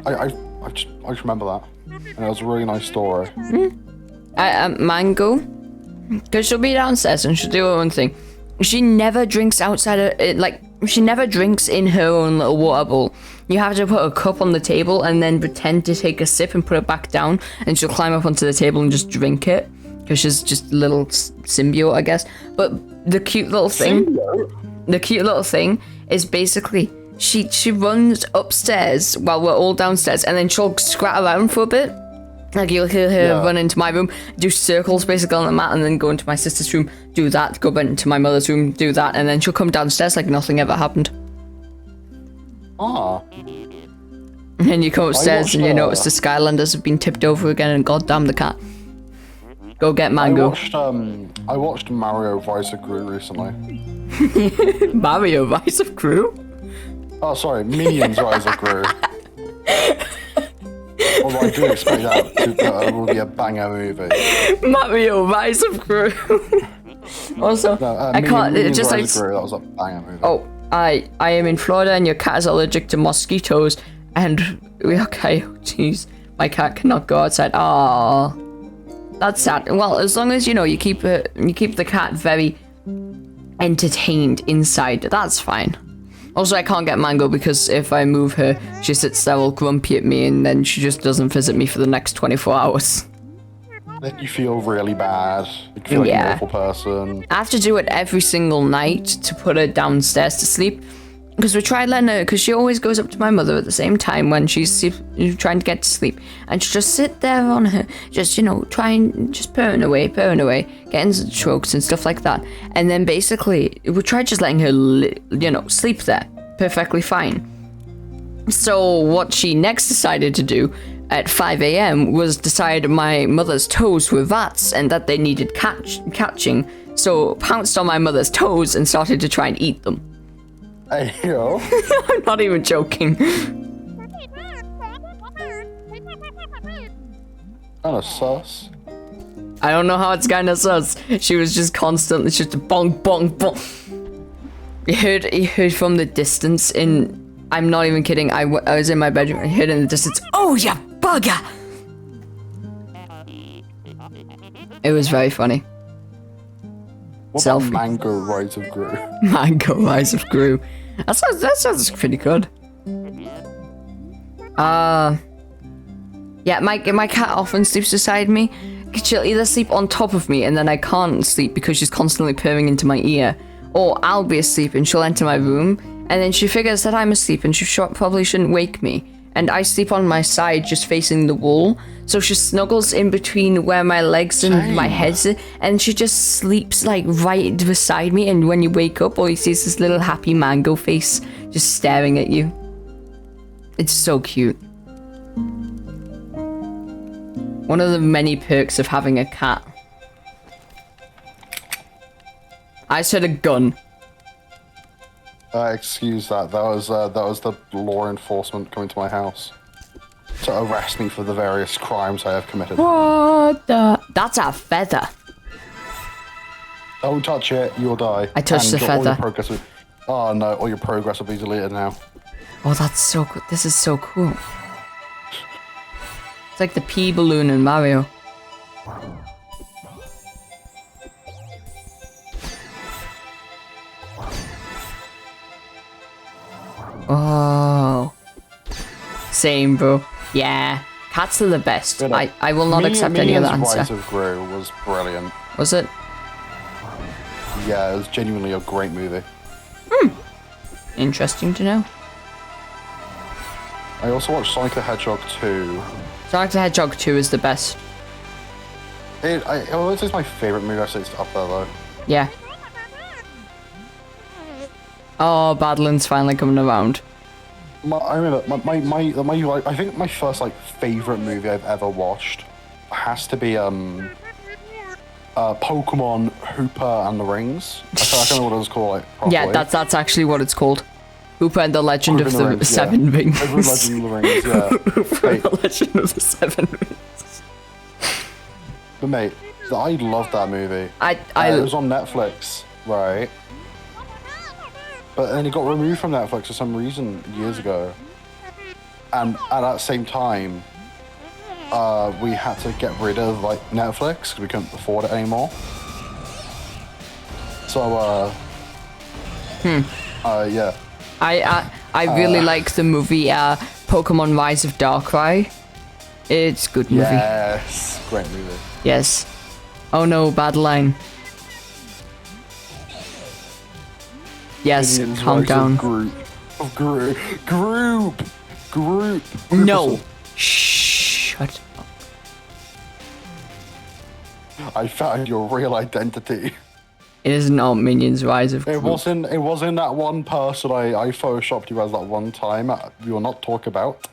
Speaker 2: I just remember that, and it was a really nice story.
Speaker 1: Mango, because she'll be downstairs and she'll do her own thing. She never drinks outside of it, like she never drinks in her own little water bowl. You have to put a cup on the table and then pretend to take a sip and put it back down, and she'll climb up onto the table and just drink it because she's just a little symbiote, I guess. But the cute little thing is basically she runs upstairs while we're all downstairs, and then she'll scrat around for a bit. Like you'll hear her run into my room, do circles basically on the mat, and then go into my sister's room, do that, go back into my mother's room, do that, and then she'll come downstairs like nothing ever happened. And then you come upstairs and you notice the Skylanders have been tipped over again, and goddamn the cat. Go get Mango.
Speaker 2: I watched Mario Rise of Gru recently.
Speaker 1: Mario Rise of Gru?
Speaker 2: Oh, sorry, Minions Rise of Gru. Although I do expect that will be a banger movie.
Speaker 1: Mario Rise of Gru. Also,
Speaker 2: no,
Speaker 1: I can't.
Speaker 2: Minions
Speaker 1: Just
Speaker 2: Rise
Speaker 1: like
Speaker 2: of Gru, that was a banger movie.
Speaker 1: Oh, I am in Florida and your cat is allergic to mosquitoes, and jeez, my cat cannot go outside. Ah, that's sad. Well, as long as you keep the cat very entertained inside, that's fine. Also, I can't get Mango because if I move her, she sits there all grumpy at me, and then she just doesn't visit me for the next 24 hours.
Speaker 2: Then you feel really bad. You feel like an awful person.
Speaker 1: I have to do it every single night to put her downstairs to sleep. Because we tried letting her, because she always goes up to my mother at the same time when she's trying to get to sleep. And she'll just sit there on her, just, trying, just purring away, getting strokes and stuff like that. And then basically, we tried just letting her, sleep there perfectly fine. So what she next decided to do at 5 a.m. was decide my mother's toes were Vods and that they needed catching. So pounced on my mother's toes and started to try and eat them.
Speaker 2: Hey, yo.
Speaker 1: I'm not even joking.
Speaker 2: Kinda sus.
Speaker 1: I don't know how it's kinda sus. She was just constantly just bonk, bonk, bonk. You heard from the distance I'm not even kidding, I was in my bedroom, I heard in the distance, "Oh, you bugger!" It was very funny.
Speaker 2: What about Mango Rise of Gru?
Speaker 1: Mango Rise of Gru. That sounds pretty good. Yeah, my cat often sleeps beside me. She'll either sleep on top of me and then I can't sleep because she's constantly purring into my ear, or I'll be asleep and she'll enter my room and then she figures that I'm asleep and she probably shouldn't wake me. And I sleep on my side just facing the wall, so she snuggles in between where my legs and my head's, and she just sleeps like right beside me, and when you wake up all you see is this little happy mango face just staring at you. It's so cute. One of the many perks of having a cat. I said a gun.
Speaker 2: Excuse that. That was the law enforcement coming to my house to arrest me for the various crimes I have committed.
Speaker 1: What the? That's a feather.
Speaker 2: Don't touch it, you'll die.
Speaker 1: I touched the feather.
Speaker 2: Oh no, all your progress will be deleted now.
Speaker 1: Oh, that's so good. This is so cool. It's like the pea balloon in Mario. Oh. Same, bro. Yeah. Cats are the best.
Speaker 2: You know,
Speaker 1: I will not accept any other
Speaker 2: Minions
Speaker 1: answer.
Speaker 2: Rise of Gru was brilliant.
Speaker 1: Was it?
Speaker 2: Yeah, it was genuinely a great movie.
Speaker 1: Interesting to know.
Speaker 2: I also watched Sonic the Hedgehog 2.
Speaker 1: Sonic the Hedgehog 2 is the best.
Speaker 2: I would say it's my favorite movie. I say it's up there though.
Speaker 1: Yeah. Oh, Badlands finally coming around.
Speaker 2: I remember I think my first like favorite movie I've ever watched has to be Pokemon Hooper and the Rings. I don't know what it was called. Like, properly.
Speaker 1: Yeah, that's actually what it's called. Hooper and the Legend of the Seven Rings.
Speaker 2: Hooper and the Legend of the Rings. Yeah.
Speaker 1: Hooper and the Legend of the Seven Rings.
Speaker 2: But mate, I loved that movie.
Speaker 1: It
Speaker 2: was on Netflix, right? But then it got removed from Netflix for some reason years ago. And at that same time, we had to get rid of like Netflix because we couldn't afford it anymore. So, yeah.
Speaker 1: I really like the movie Pokemon Rise of Darkrai. It's a good movie.
Speaker 2: Yes, great movie.
Speaker 1: Yes. Oh no, bad line. Yes,
Speaker 2: Minions
Speaker 1: calm
Speaker 2: Rise
Speaker 1: down.
Speaker 2: Group.
Speaker 1: No. Shut up.
Speaker 2: I found your real identity.
Speaker 1: It is not Minions Rise of
Speaker 2: It
Speaker 1: Group.
Speaker 2: wasn't that one person I photoshopped you as that one time you will not talk about.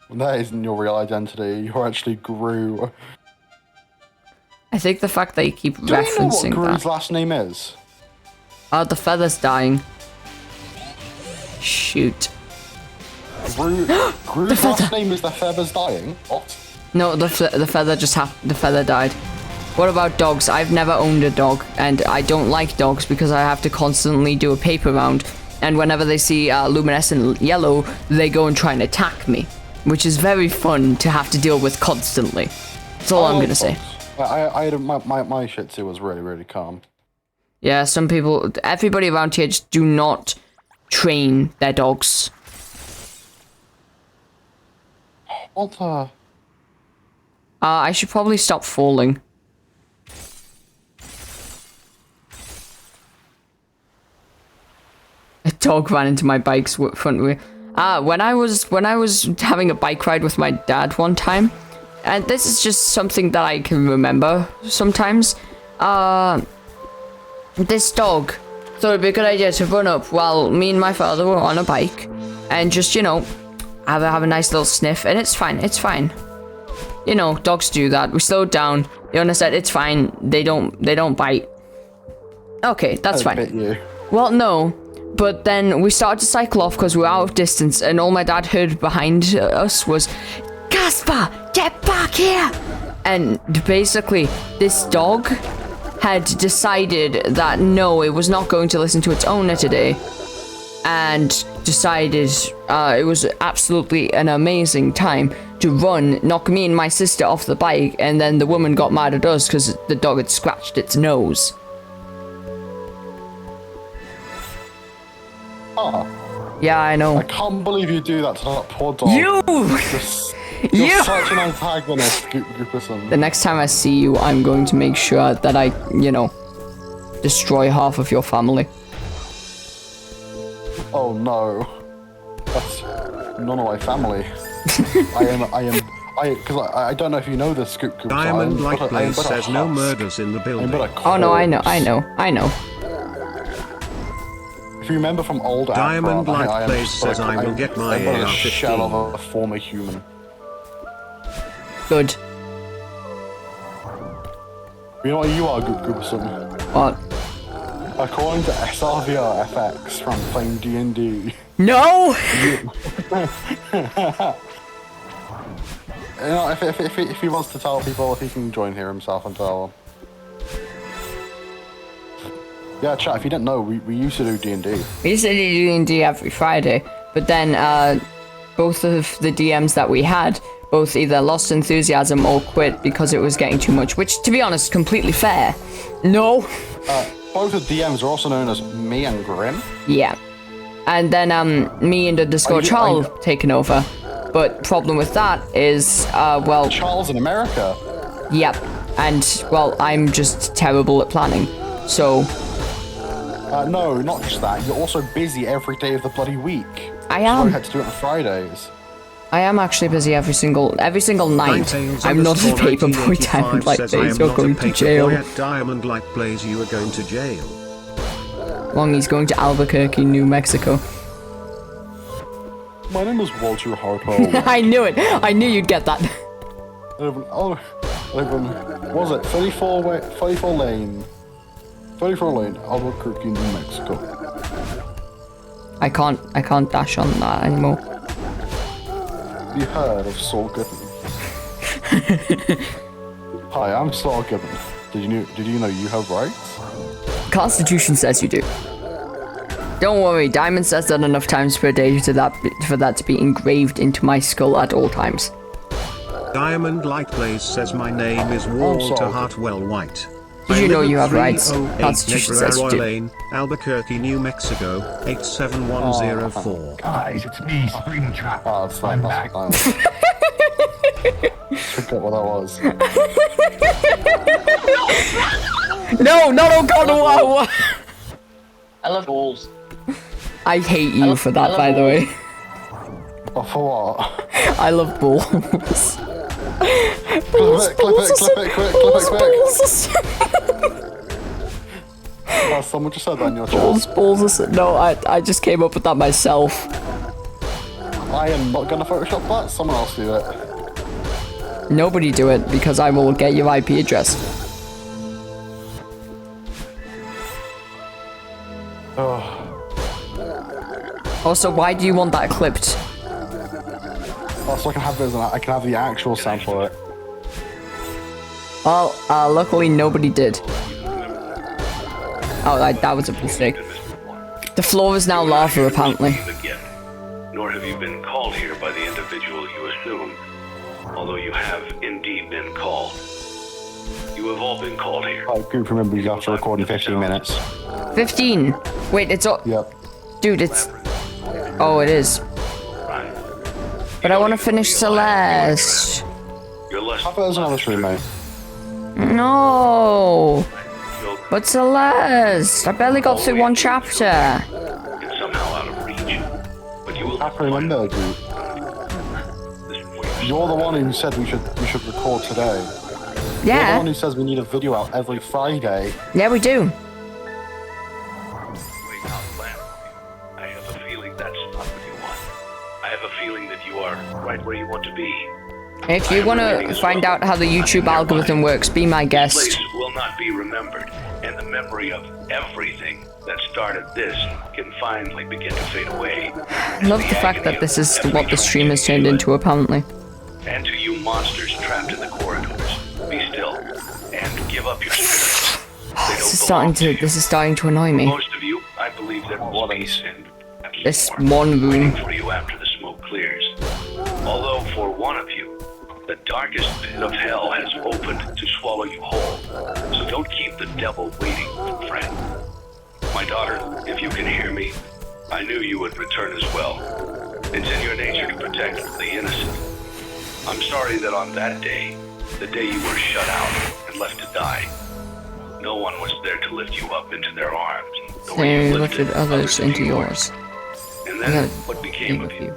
Speaker 2: That isn't your real identity. You're actually Gru.
Speaker 1: I think the fact that you keep
Speaker 2: Do you know
Speaker 1: referencing
Speaker 2: what Gru's
Speaker 1: that.
Speaker 2: last name is?
Speaker 1: Oh, the feather's dying. Shoot.
Speaker 2: Gru's last name is the feather's dying? What?
Speaker 1: No, the feather just the feather died. What about dogs? I've never owned a dog, and I don't like dogs because I have to constantly do a paper round, and whenever they see luminescent yellow, they go and try and attack me, which is very fun to have to deal with constantly. That's all I'm gonna say.
Speaker 2: My Shih Tzu was really, really calm.
Speaker 1: Yeah, some people, everybody around here just do not train their dogs.
Speaker 2: What the?
Speaker 1: I should probably stop falling. A dog ran into my bike's front wheel. When I was having a bike ride with my dad one time, and this is just something that I can remember sometimes. This dog thought it'd be a good idea to run up while me and my father were on a bike, and just, you know, have a nice little sniff, and it's fine. You know, dogs do that. We slowed down. The owner said it's fine. They don't bite. Okay, that's fine.
Speaker 2: Bit you.
Speaker 1: Well, no, but then we started to cycle off because we were out of distance, and all my dad heard behind us was, "Casper, get back here!" And basically, this dog had decided that no, it was not going to listen to its owner today, and decided it was absolutely an amazing time to run, knock me and my sister off the bike, and then the woman got mad at us because the dog had scratched its nose.
Speaker 2: Oh,
Speaker 1: Yeah, I know.
Speaker 2: I can't believe you do that to that poor dog.
Speaker 1: You!
Speaker 2: You're such an antagonist, Goopathon.
Speaker 1: The next time I see you, I'm going to make sure that I, you know, destroy half of your family.
Speaker 2: Oh no. That's none of my family. I don't know if you know this, Goop.
Speaker 3: Diamond Light Blaze says no murders in the building.
Speaker 1: Oh no, I know.
Speaker 2: If you remember from old
Speaker 3: Diamond
Speaker 2: Outcry,
Speaker 3: Light Blaze says I will get my
Speaker 2: I'm but a
Speaker 3: AR-15.
Speaker 2: shell of a former human.
Speaker 1: Good.
Speaker 2: You know what you are, Goopathon?
Speaker 1: What?
Speaker 2: According to SRVR FX from playing D&D,
Speaker 1: No!
Speaker 2: you know, if he wants to tell people, if he can join here himself and tell them. Yeah, chat, if you didn't know, we used to do D&D.
Speaker 1: We used to do D&D every Friday, but then both of the DMs that we had, both either lost enthusiasm or quit because it was getting too much, which, to be honest, completely fair. No.
Speaker 2: Both of the DMs are also known as me and Grim.
Speaker 1: Yeah. And then me and the Discord Troll taken over. But problem with that is, well,
Speaker 2: Charles in America.
Speaker 1: yep. And, well, I'm just terrible at planning. So,
Speaker 2: No, not just that. You're also busy every day of the bloody week.
Speaker 1: I
Speaker 2: So
Speaker 1: am.
Speaker 2: you had to do it on Fridays.
Speaker 1: I am actually busy every single night.
Speaker 3: 19s
Speaker 1: I'm not a paper boy
Speaker 3: 1985
Speaker 1: Diamond Light
Speaker 3: says, I
Speaker 1: Blaze.
Speaker 3: am
Speaker 1: You're
Speaker 3: not a
Speaker 1: going to
Speaker 3: paper
Speaker 1: jail.
Speaker 3: boy at Diamond Light Blaze, you are going to jail.
Speaker 1: Longy's going to Albuquerque, New Mexico.
Speaker 2: My name is Walter Hartwell.
Speaker 1: I knew it. I knew you'd get that.
Speaker 2: I live in, what was it? 34 Lane, Albuquerque, New Mexico.
Speaker 1: I can't dash on that anymore.
Speaker 2: Have you heard of Saul Goodman? Hi, I'm Saul Goodman. Did you know you have rights?
Speaker 1: Constitution says you do. Don't worry, Diamond says that enough times per day for that to be engraved into my skull at all times.
Speaker 3: Diamond Light Blaze says, my name is Walter
Speaker 2: sorry.
Speaker 3: Hartwell White.
Speaker 1: Did you know you have rights?
Speaker 3: 308
Speaker 1: Constitution says you do.
Speaker 3: Lane, Albuquerque, New Mexico, 87104.
Speaker 5: Guys, it's me, Springtrap.
Speaker 2: Oh, it's
Speaker 5: I'm
Speaker 2: like
Speaker 5: back.
Speaker 2: Forget what that was.
Speaker 1: No, God, wow.
Speaker 6: I love balls.
Speaker 1: I hate you for that, by the way.
Speaker 2: Oh, for what?
Speaker 1: I love balls.
Speaker 2: Clip it, quick. Oh, someone just said that in your chat.
Speaker 1: Balls. No, I just came up with that myself.
Speaker 2: I am not gonna Photoshop that. Someone else do it.
Speaker 1: Nobody do it because I will get your IP address.
Speaker 2: Oh,
Speaker 1: Also, why do you want that clipped?
Speaker 2: so I can have I can have the actual sample of it.
Speaker 1: Well, luckily nobody did. Oh, that was a mistake. The floor is now lava, apparently.
Speaker 7: Nor have you been called here by the individual you assumed, although you have indeed been called. You have all been called here.
Speaker 2: Goop, remember you have to record in 15 minutes.
Speaker 1: 15. Wait, it's all.
Speaker 2: Yep.
Speaker 1: Dude, it's. Oh, it is.
Speaker 7: Right.
Speaker 1: But I want to finish Celeste.
Speaker 7: You're less.
Speaker 2: Have it as another stream, mate.
Speaker 1: No. But Celeste, I barely got through one chapter.
Speaker 7: It's somehow out of reach. But you will
Speaker 2: I can remember, Goop. You're the one who said we should record today. You're the
Speaker 1: Yeah.
Speaker 2: one who says we need a video out every Friday.
Speaker 1: Yeah, we do.
Speaker 7: I have a feeling that's not what you want. I have a feeling that you are right where you want to be.
Speaker 1: If you want to find out how the YouTube algorithm works, be my
Speaker 7: This
Speaker 1: guest.
Speaker 7: place will not be remembered, and the memory of everything that started this can finally begin to fade away.
Speaker 1: I love the fact that this is what the stream has turned into, apparently.
Speaker 7: And to you monsters trapped in the corridors, be still and give up your spirits. They
Speaker 1: This is
Speaker 7: don't
Speaker 1: starting
Speaker 7: belong
Speaker 1: to.
Speaker 7: you.
Speaker 1: This is starting to annoy me.
Speaker 7: Most of you, I believe there will be sin.
Speaker 1: This one room.
Speaker 7: Waiting for you after the smoke clears. Although for one of you, the darkest pit of hell has opened to swallow you whole. So don't keep the devil waiting, friend. My daughter, if you can hear me, I knew you would return as well. It's in your nature to protect the innocent. I'm sorry that on that day, the day you were shut out and left to die, no one was there to lift you up into their arms. The way
Speaker 1: They
Speaker 7: you
Speaker 1: lifted others into yours.
Speaker 7: And
Speaker 1: I
Speaker 7: then
Speaker 1: gotta
Speaker 7: what became
Speaker 1: think
Speaker 7: of
Speaker 1: of
Speaker 7: you?
Speaker 1: you.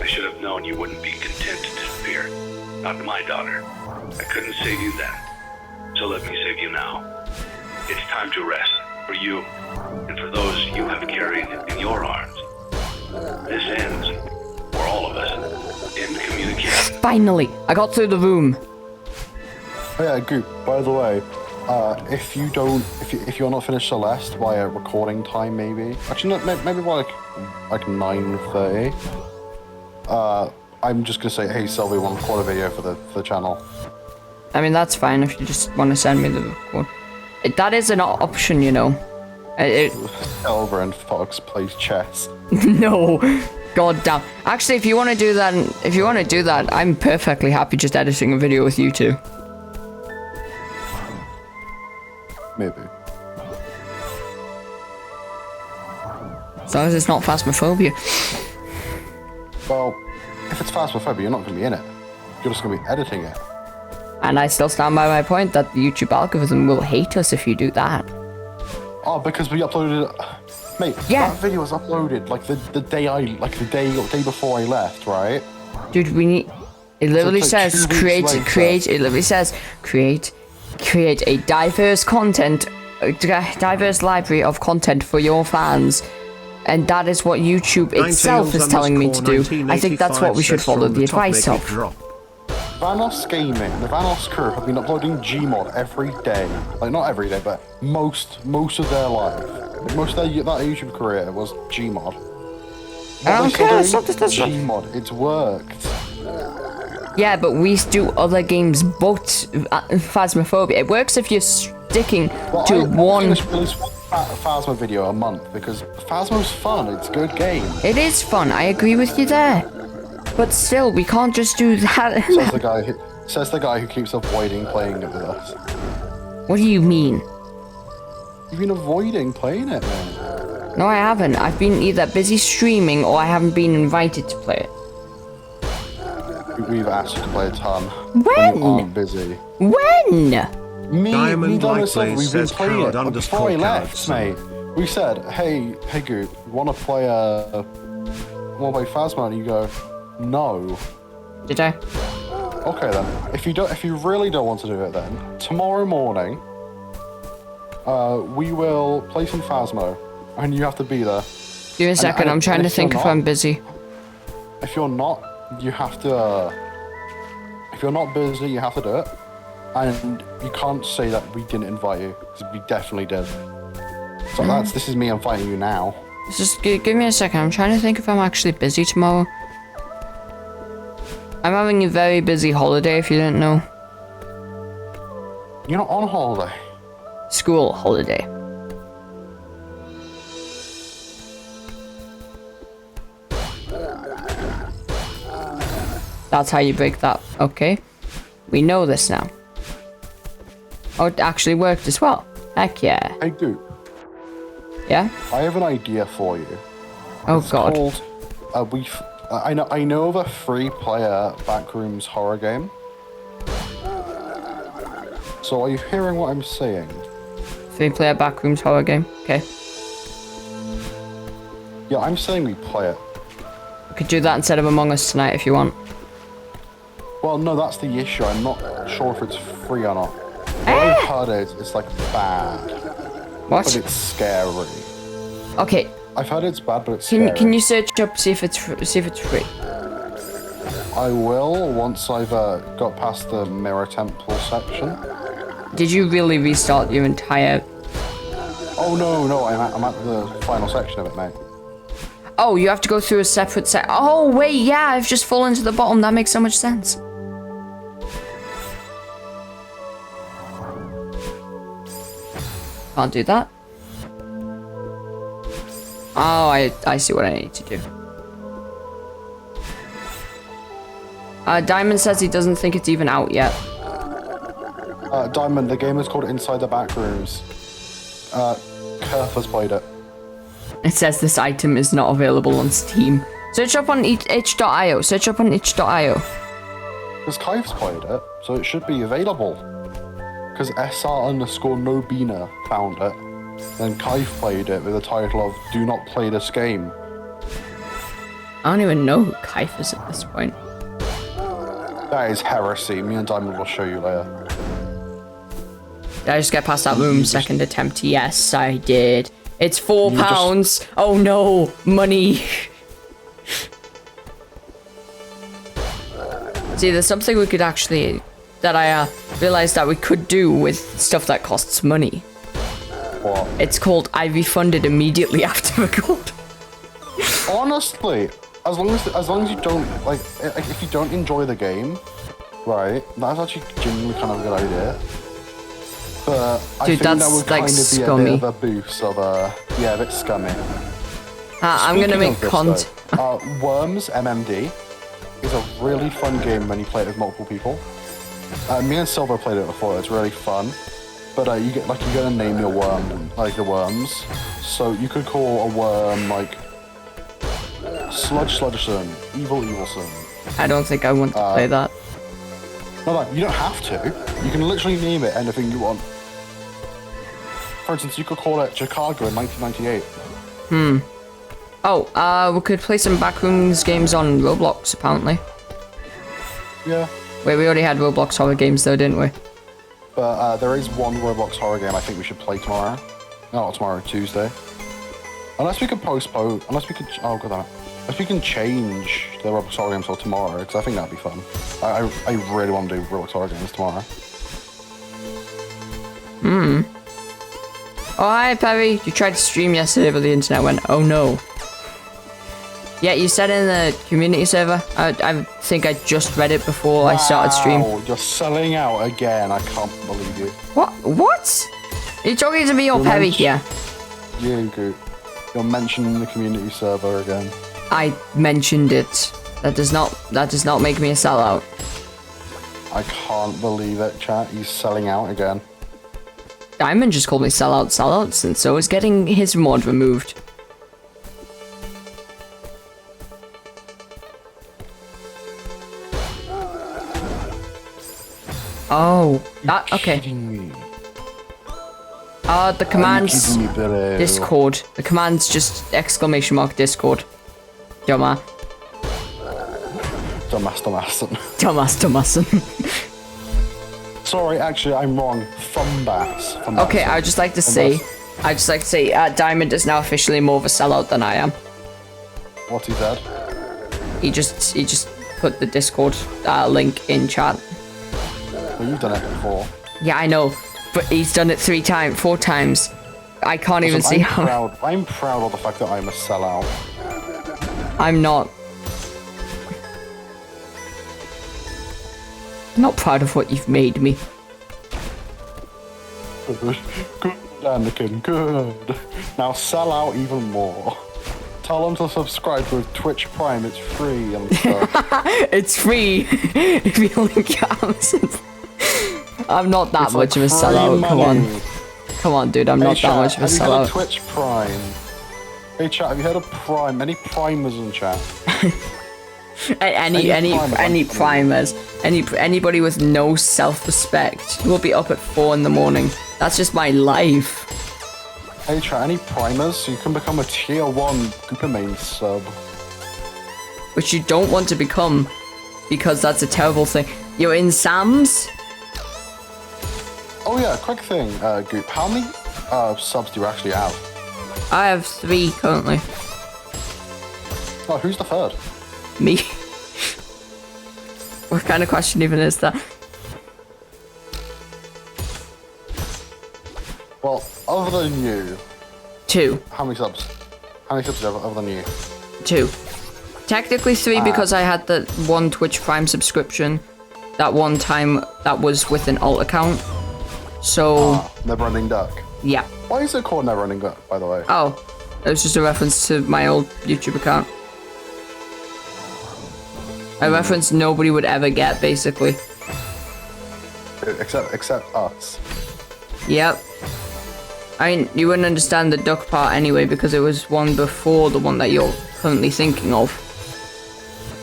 Speaker 7: I should have known you wouldn't be content to disappear. Not my daughter. I couldn't save you then. So let me save you now. It's time to rest for you and for those you have carried in your arms. This ends for all of us in communication.
Speaker 1: Finally, I got through the room.
Speaker 2: Oh yeah, Goop, by the way, if you're not finished Celeste by a recording time, maybe actually no, maybe by like 9:30. I'm just gonna say, hey Sylvie, want to record a video for the channel?
Speaker 1: I mean, that's fine if you just want to send me the record. That is an option, you know.
Speaker 2: Elver and Fox plays chess.
Speaker 1: No, god damn. Actually, if you want to do that, I'm perfectly happy just editing a video with you two.
Speaker 2: Maybe.
Speaker 1: As long as it's not phasmophobia.
Speaker 2: Well, if it's Phasmophobia, you're not going to be in it. You're just going to be editing it.
Speaker 1: And I still stand by my point that the YouTube algorithm will hate us if you do that.
Speaker 2: Oh, because we uploaded it. Mate,
Speaker 1: Yeah.
Speaker 2: that video was uploaded like the day before I left, right?
Speaker 1: Dude, we need. It literally
Speaker 2: it's like
Speaker 1: says
Speaker 2: 2 weeks later.
Speaker 1: create. It literally says create a diverse diverse library of content for your fans, and that is what YouTube itself is telling me to do. I think that's what we should follow the advice of.
Speaker 2: Vanos Gaming, the Vanos crew have been uploading Gmod every day. Like, not every day, but most of their life. Most of that YouTube career was Gmod.
Speaker 1: I don't care, it's not just
Speaker 2: Gmod, it's worked.
Speaker 1: Yeah, but we do other games but Phasmophobia. It works if you're sticking to one.
Speaker 2: I release one Phasmo video a month because Phasmo's fun, it's a good game.
Speaker 1: It is fun, I agree with you there. But still, we can't just do that.
Speaker 2: Says the guy who keeps avoiding playing it with us.
Speaker 1: What do you mean?
Speaker 2: You've been avoiding playing it, man.
Speaker 1: No, I haven't. I've been either busy streaming or I haven't been invited to play it.
Speaker 2: We've asked you to play a ton.
Speaker 1: When?
Speaker 2: You aren't busy.
Speaker 1: When?
Speaker 3: Diamond Light
Speaker 2: said
Speaker 3: Plays
Speaker 2: we've been
Speaker 3: says
Speaker 2: playing it
Speaker 3: card
Speaker 2: before I
Speaker 3: _
Speaker 2: left, mate. We said, hey Goop, wanna play Phasmo? And you go, no.
Speaker 1: Did I?
Speaker 2: Okay then. If you really don't want to do it, then tomorrow morning, we will play some Phasmo, and you have to be there.
Speaker 1: Give me a second. I'm trying to think if I'm busy.
Speaker 2: If you're not, you have to. If you're not busy, you have to do it, and you can't say that we didn't invite you because we definitely did. So this is me inviting you now.
Speaker 1: Just give me a second. I'm trying to think if I'm actually busy tomorrow. I'm having a very busy holiday, if you didn't know.
Speaker 2: You're not on holiday.
Speaker 1: School holiday. That's how you break that. Okay. We know this now. Oh, it actually worked as well. Heck yeah.
Speaker 2: Hey Goop,
Speaker 1: Yeah?
Speaker 2: I have an idea for you.
Speaker 1: Oh
Speaker 2: It's
Speaker 1: god.
Speaker 2: called, I know of a 3-player Backrooms horror game. So are you hearing what I'm saying?
Speaker 1: 3-player Backrooms horror game. Okay.
Speaker 2: Yeah, I'm saying we play it.
Speaker 1: We could do that instead of Among Us tonight if you want.
Speaker 2: Well, no, that's the issue. I'm not sure if it's free or not. What I've heard is it's like bad,
Speaker 1: What?
Speaker 2: but it's scary.
Speaker 1: Okay.
Speaker 2: I've heard it's bad, but it's scary.
Speaker 1: Can you search up see if it's free?
Speaker 2: I will once I've got past the Mirror Temple section.
Speaker 1: Did you really restart your entire?
Speaker 2: Oh no, I'm at the final section of it, mate.
Speaker 1: Oh, you have to go through a separate set. Oh wait, yeah, I've just fallen to the bottom. That makes so much sense. Can't do that. Oh, I see what I need to do. Diamond says he doesn't think it's even out yet.
Speaker 2: Diamond, the game is called Inside the Backrooms. Kurth has played it.
Speaker 1: It says this item is not available on Steam. Search up on itch.io. Search up on itch.io.
Speaker 2: Because Kai's played it, so it should be available. Because SR_Nobina found it. Then Kai played it with the title of Do Not Play This Game.
Speaker 1: I don't even know who Kaif is at this point.
Speaker 2: That is heresy. Me and Diamond will show you later.
Speaker 1: Did I just get past that room second attempt? Yes, I did. It's £4. Oh no, money. See, there's something we could actually, that I realized that we could do with stuff that costs money.
Speaker 2: What?
Speaker 1: It's called I refunded immediately after record.
Speaker 2: Honestly, as long as you don't like if you don't enjoy the game, right? That's actually genuinely kind of a good idea. But I think that would kind of be
Speaker 1: scummy.
Speaker 2: a bit of a boost of yeah, a bit scummy.
Speaker 1: I'm gonna make content.
Speaker 2: Worms MMD is a really fun game when you play it with multiple people. Me and Silver played it before. It's really fun. But you get to name your worm, like the worms. So you could call a worm like Sludgeson, Evilson,
Speaker 1: I don't think I want to play that.
Speaker 2: No, you don't have to. You can literally name it anything you want. For instance, you could call it Chicago in 1998.
Speaker 1: Oh, we could play some Backrooms games on Roblox, apparently.
Speaker 2: Yeah.
Speaker 1: Wait, we already had Roblox horror games though, didn't we?
Speaker 2: But there is one Roblox horror game I think we should play tomorrow. No, not tomorrow, Tuesday. Unless we can postpone, unless we can, oh god damn it. Unless we can change the Roblox horror games till tomorrow, because I think that'd be fun. I really want to do Roblox horror games tomorrow.
Speaker 1: Oh, hi, Perry. You tried to stream yesterday, but the internet went, oh no. Yeah, you said in the community server. I think I just read it before I started stream.
Speaker 2: Wow, you're selling out again. I can't believe you.
Speaker 1: What? What? Are you talking to me or Perry here?
Speaker 2: You, Goop. You're mentioning the community server again.
Speaker 1: I mentioned it. That does not make me a sellout.
Speaker 2: I can't believe it, chat. He's selling out again.
Speaker 1: Diamond just called me sellouts, and so is getting his mod removed. Oh, that okay. The commands Discord. The commands just exclamation mark Discord. Dumbass. Dumbass.
Speaker 2: Sorry, actually, I'm wrong. Fumbass.
Speaker 1: Okay, I would just like to say, Diamond is now officially more of a sellout than I am.
Speaker 2: What he said?
Speaker 1: He just put the Discord link in chat.
Speaker 2: Well, you've done it before.
Speaker 1: Yeah, I know, but he's done it 4 times. I can't even see how.
Speaker 2: I'm proud of the fact that I'm a sellout.
Speaker 1: I'm not. I'm not proud of what you've made me.
Speaker 2: Good, Anakin, good. Now sell out even more. Tell them to subscribe with Twitch Prime, it's free and stuff.
Speaker 1: It's free if you link your Amazon. I'm not that much of a sellout, come on. Come on, dude, I'm not that much of a sellout.
Speaker 2: Have you heard of Twitch Prime? Hey chat, have you heard of Prime? Any primers in chat?
Speaker 1: Any primers, anybody with no self-respect will be up at 4 in the morning. That's just my life.
Speaker 2: Hey chat, any primers? So you can become a tier 1 Gooper main sub.
Speaker 1: Which you don't want to become, because that's a terrible thing. You're in Sam's?
Speaker 2: Oh yeah, quick thing, Goop. How many subs do you actually have?
Speaker 1: I have 3 currently.
Speaker 2: Oh, who's the third?
Speaker 1: Me. What kind of question even is that?
Speaker 2: Well, other than you...
Speaker 1: 2.
Speaker 2: How many subs? How many subs do you have other than you?
Speaker 1: 2. Technically 3 because I had the 1 Twitch Prime subscription. That one time that was with an alt account. So...
Speaker 2: Never-ending Duck.
Speaker 1: Yeah.
Speaker 2: Why is it called Never-ending Duck, by the way?
Speaker 1: Oh. It was just a reference to my old YouTube account. A reference nobody would ever get, basically.
Speaker 2: Except us.
Speaker 1: Yep. I mean, you wouldn't understand the duck part anyway, because it was one before the one that you're currently thinking of.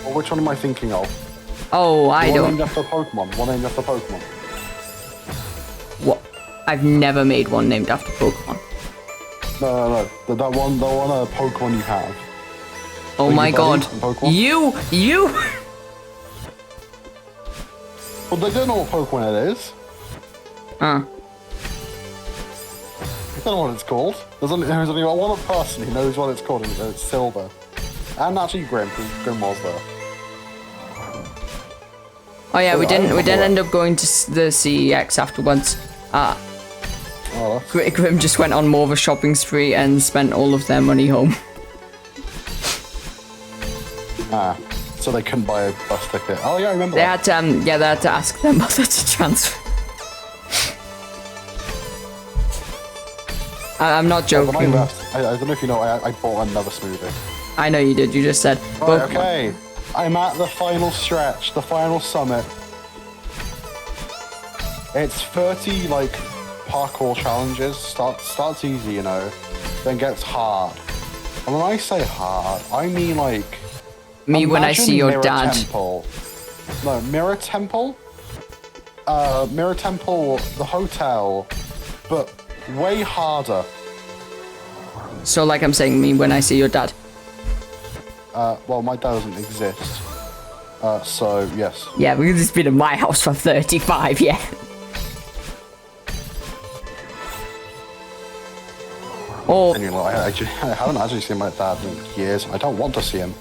Speaker 2: Well, which one am I thinking of?
Speaker 1: Oh, I don't...
Speaker 2: One named after Pokemon. One named after Pokemon.
Speaker 1: What? I've never made one named after Pokemon.
Speaker 2: No. That one Pokemon you have.
Speaker 1: Oh my god. You!
Speaker 2: Well, they don't know what Pokemon it is.
Speaker 1: Huh.
Speaker 2: I don't know what it's called. There's only one person who knows what it's called, and it's Silver. And actually Grim, because Grim was there.
Speaker 1: Oh yeah, we didn't end up going to the CEX afterwards. Grim just went on more of a shopping spree and spent all of their money home.
Speaker 2: So they couldn't buy a bus ticket. Oh yeah, I remember
Speaker 1: they had to ask their mother to transfer. I'm not joking.
Speaker 2: When I left, I don't know if you know, I bought another smoothie.
Speaker 1: I know you did, you just said.
Speaker 2: Right, okay. I'm at the final stretch, the final summit. It's 30, like, parkour challenges. Starts easy, you know, then gets hard. And when I say hard, I mean, like,
Speaker 1: Me when I see your
Speaker 2: Mirror
Speaker 1: dad.
Speaker 2: Temple. No, Mirror Temple. Mirror Temple, the hotel, but way harder.
Speaker 1: So like I'm saying, me when I see your dad.
Speaker 2: Well, my dad doesn't exist. So yes.
Speaker 1: Yeah, because he's been in my house for 35, yeah. Oh,
Speaker 2: Genuinely, I haven't actually seen my dad in years. I don't want to see him.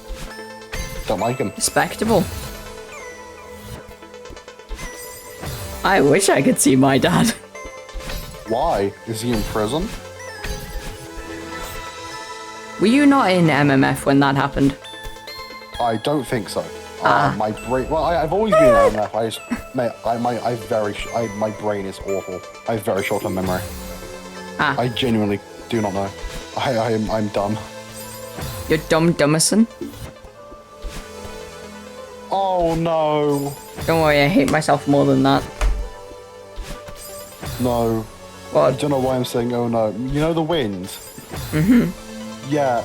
Speaker 2: Don't like him.
Speaker 1: respectable. I wish I could see my dad.
Speaker 2: Why? Is he in prison?
Speaker 1: Were you not in MMF when that happened?
Speaker 2: I don't think so. My brain. Well, I've always been in MF. I just, mate, my brain is awful. I have very short-term memory. I genuinely do not know. I'm dumb.
Speaker 1: You're dumb Dummerson?
Speaker 2: Oh no.
Speaker 1: Don't worry, I hate myself more than that.
Speaker 2: No. I
Speaker 1: What?
Speaker 2: don't know why I'm saying oh no. You know the wind?
Speaker 1: Mm-hmm.
Speaker 2: Yeah.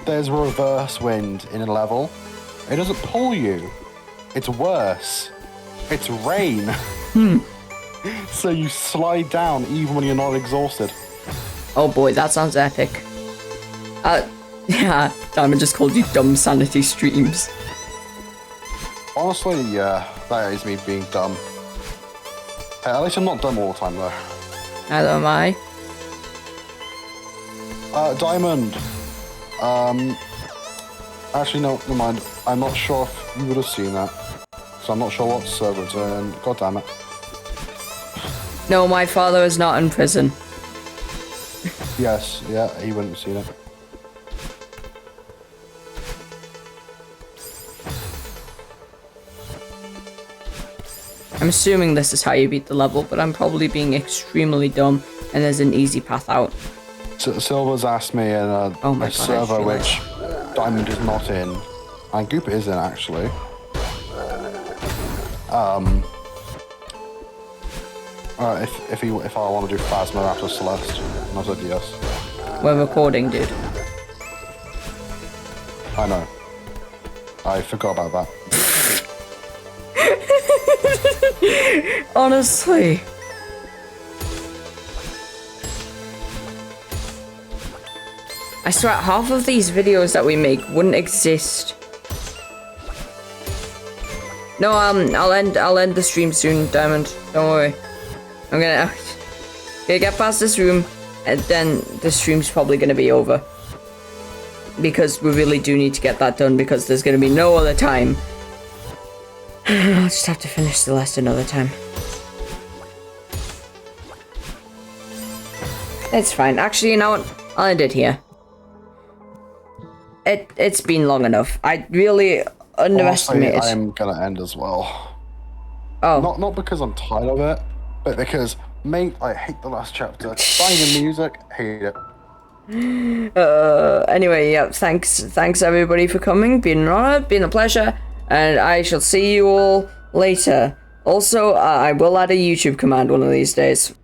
Speaker 2: There's reverse wind in a level. It doesn't pull you. It's worse. It's rain. So you slide down even when you're not exhausted.
Speaker 1: Oh boy, that sounds epic. Yeah, Diamond just called you dumb sanity streams.
Speaker 2: Honestly, yeah, that is me being dumb. Hey, at least I'm not dumb all the time though.
Speaker 1: Neither am I.
Speaker 2: Diamond. Actually, no, never mind. I'm not sure if you would have seen that. So I'm not sure what server it's in. God damn it.
Speaker 1: No, my father is not in prison.
Speaker 2: Yes, yeah, he wouldn't have seen it.
Speaker 1: I'm assuming this is how you beat the level, but I'm probably being extremely dumb, and there's an easy path out.
Speaker 2: Silver's asked me in a
Speaker 1: God,
Speaker 2: server which Diamond is not in, and Goop is in actually. If I want to do Phasma after Celeste, and I said yes.
Speaker 1: We're recording, dude.
Speaker 2: I know. I forgot about that.
Speaker 1: Honestly. I swear, half of these videos that we make wouldn't exist. No, I'll end the stream soon, Diamond. Don't worry. I'm gonna get past this room, and then the stream's probably gonna be over. Because we really do need to get that done, because there's gonna be no other time. I'll just have to finish Celeste another time. It's fine. Actually, you know what? I'll end it here. It's been long enough. I really underestimated.
Speaker 2: Honestly, I'm gonna end as well.
Speaker 1: Oh.
Speaker 2: Not because I'm tired of it, but because, mate, I hate the last chapter. Finding music, hate it.
Speaker 1: Anyway, yeah, thanks everybody for coming. Been an honor, been a pleasure, and I shall see you all later. Also, I will add a YouTube command one of these days.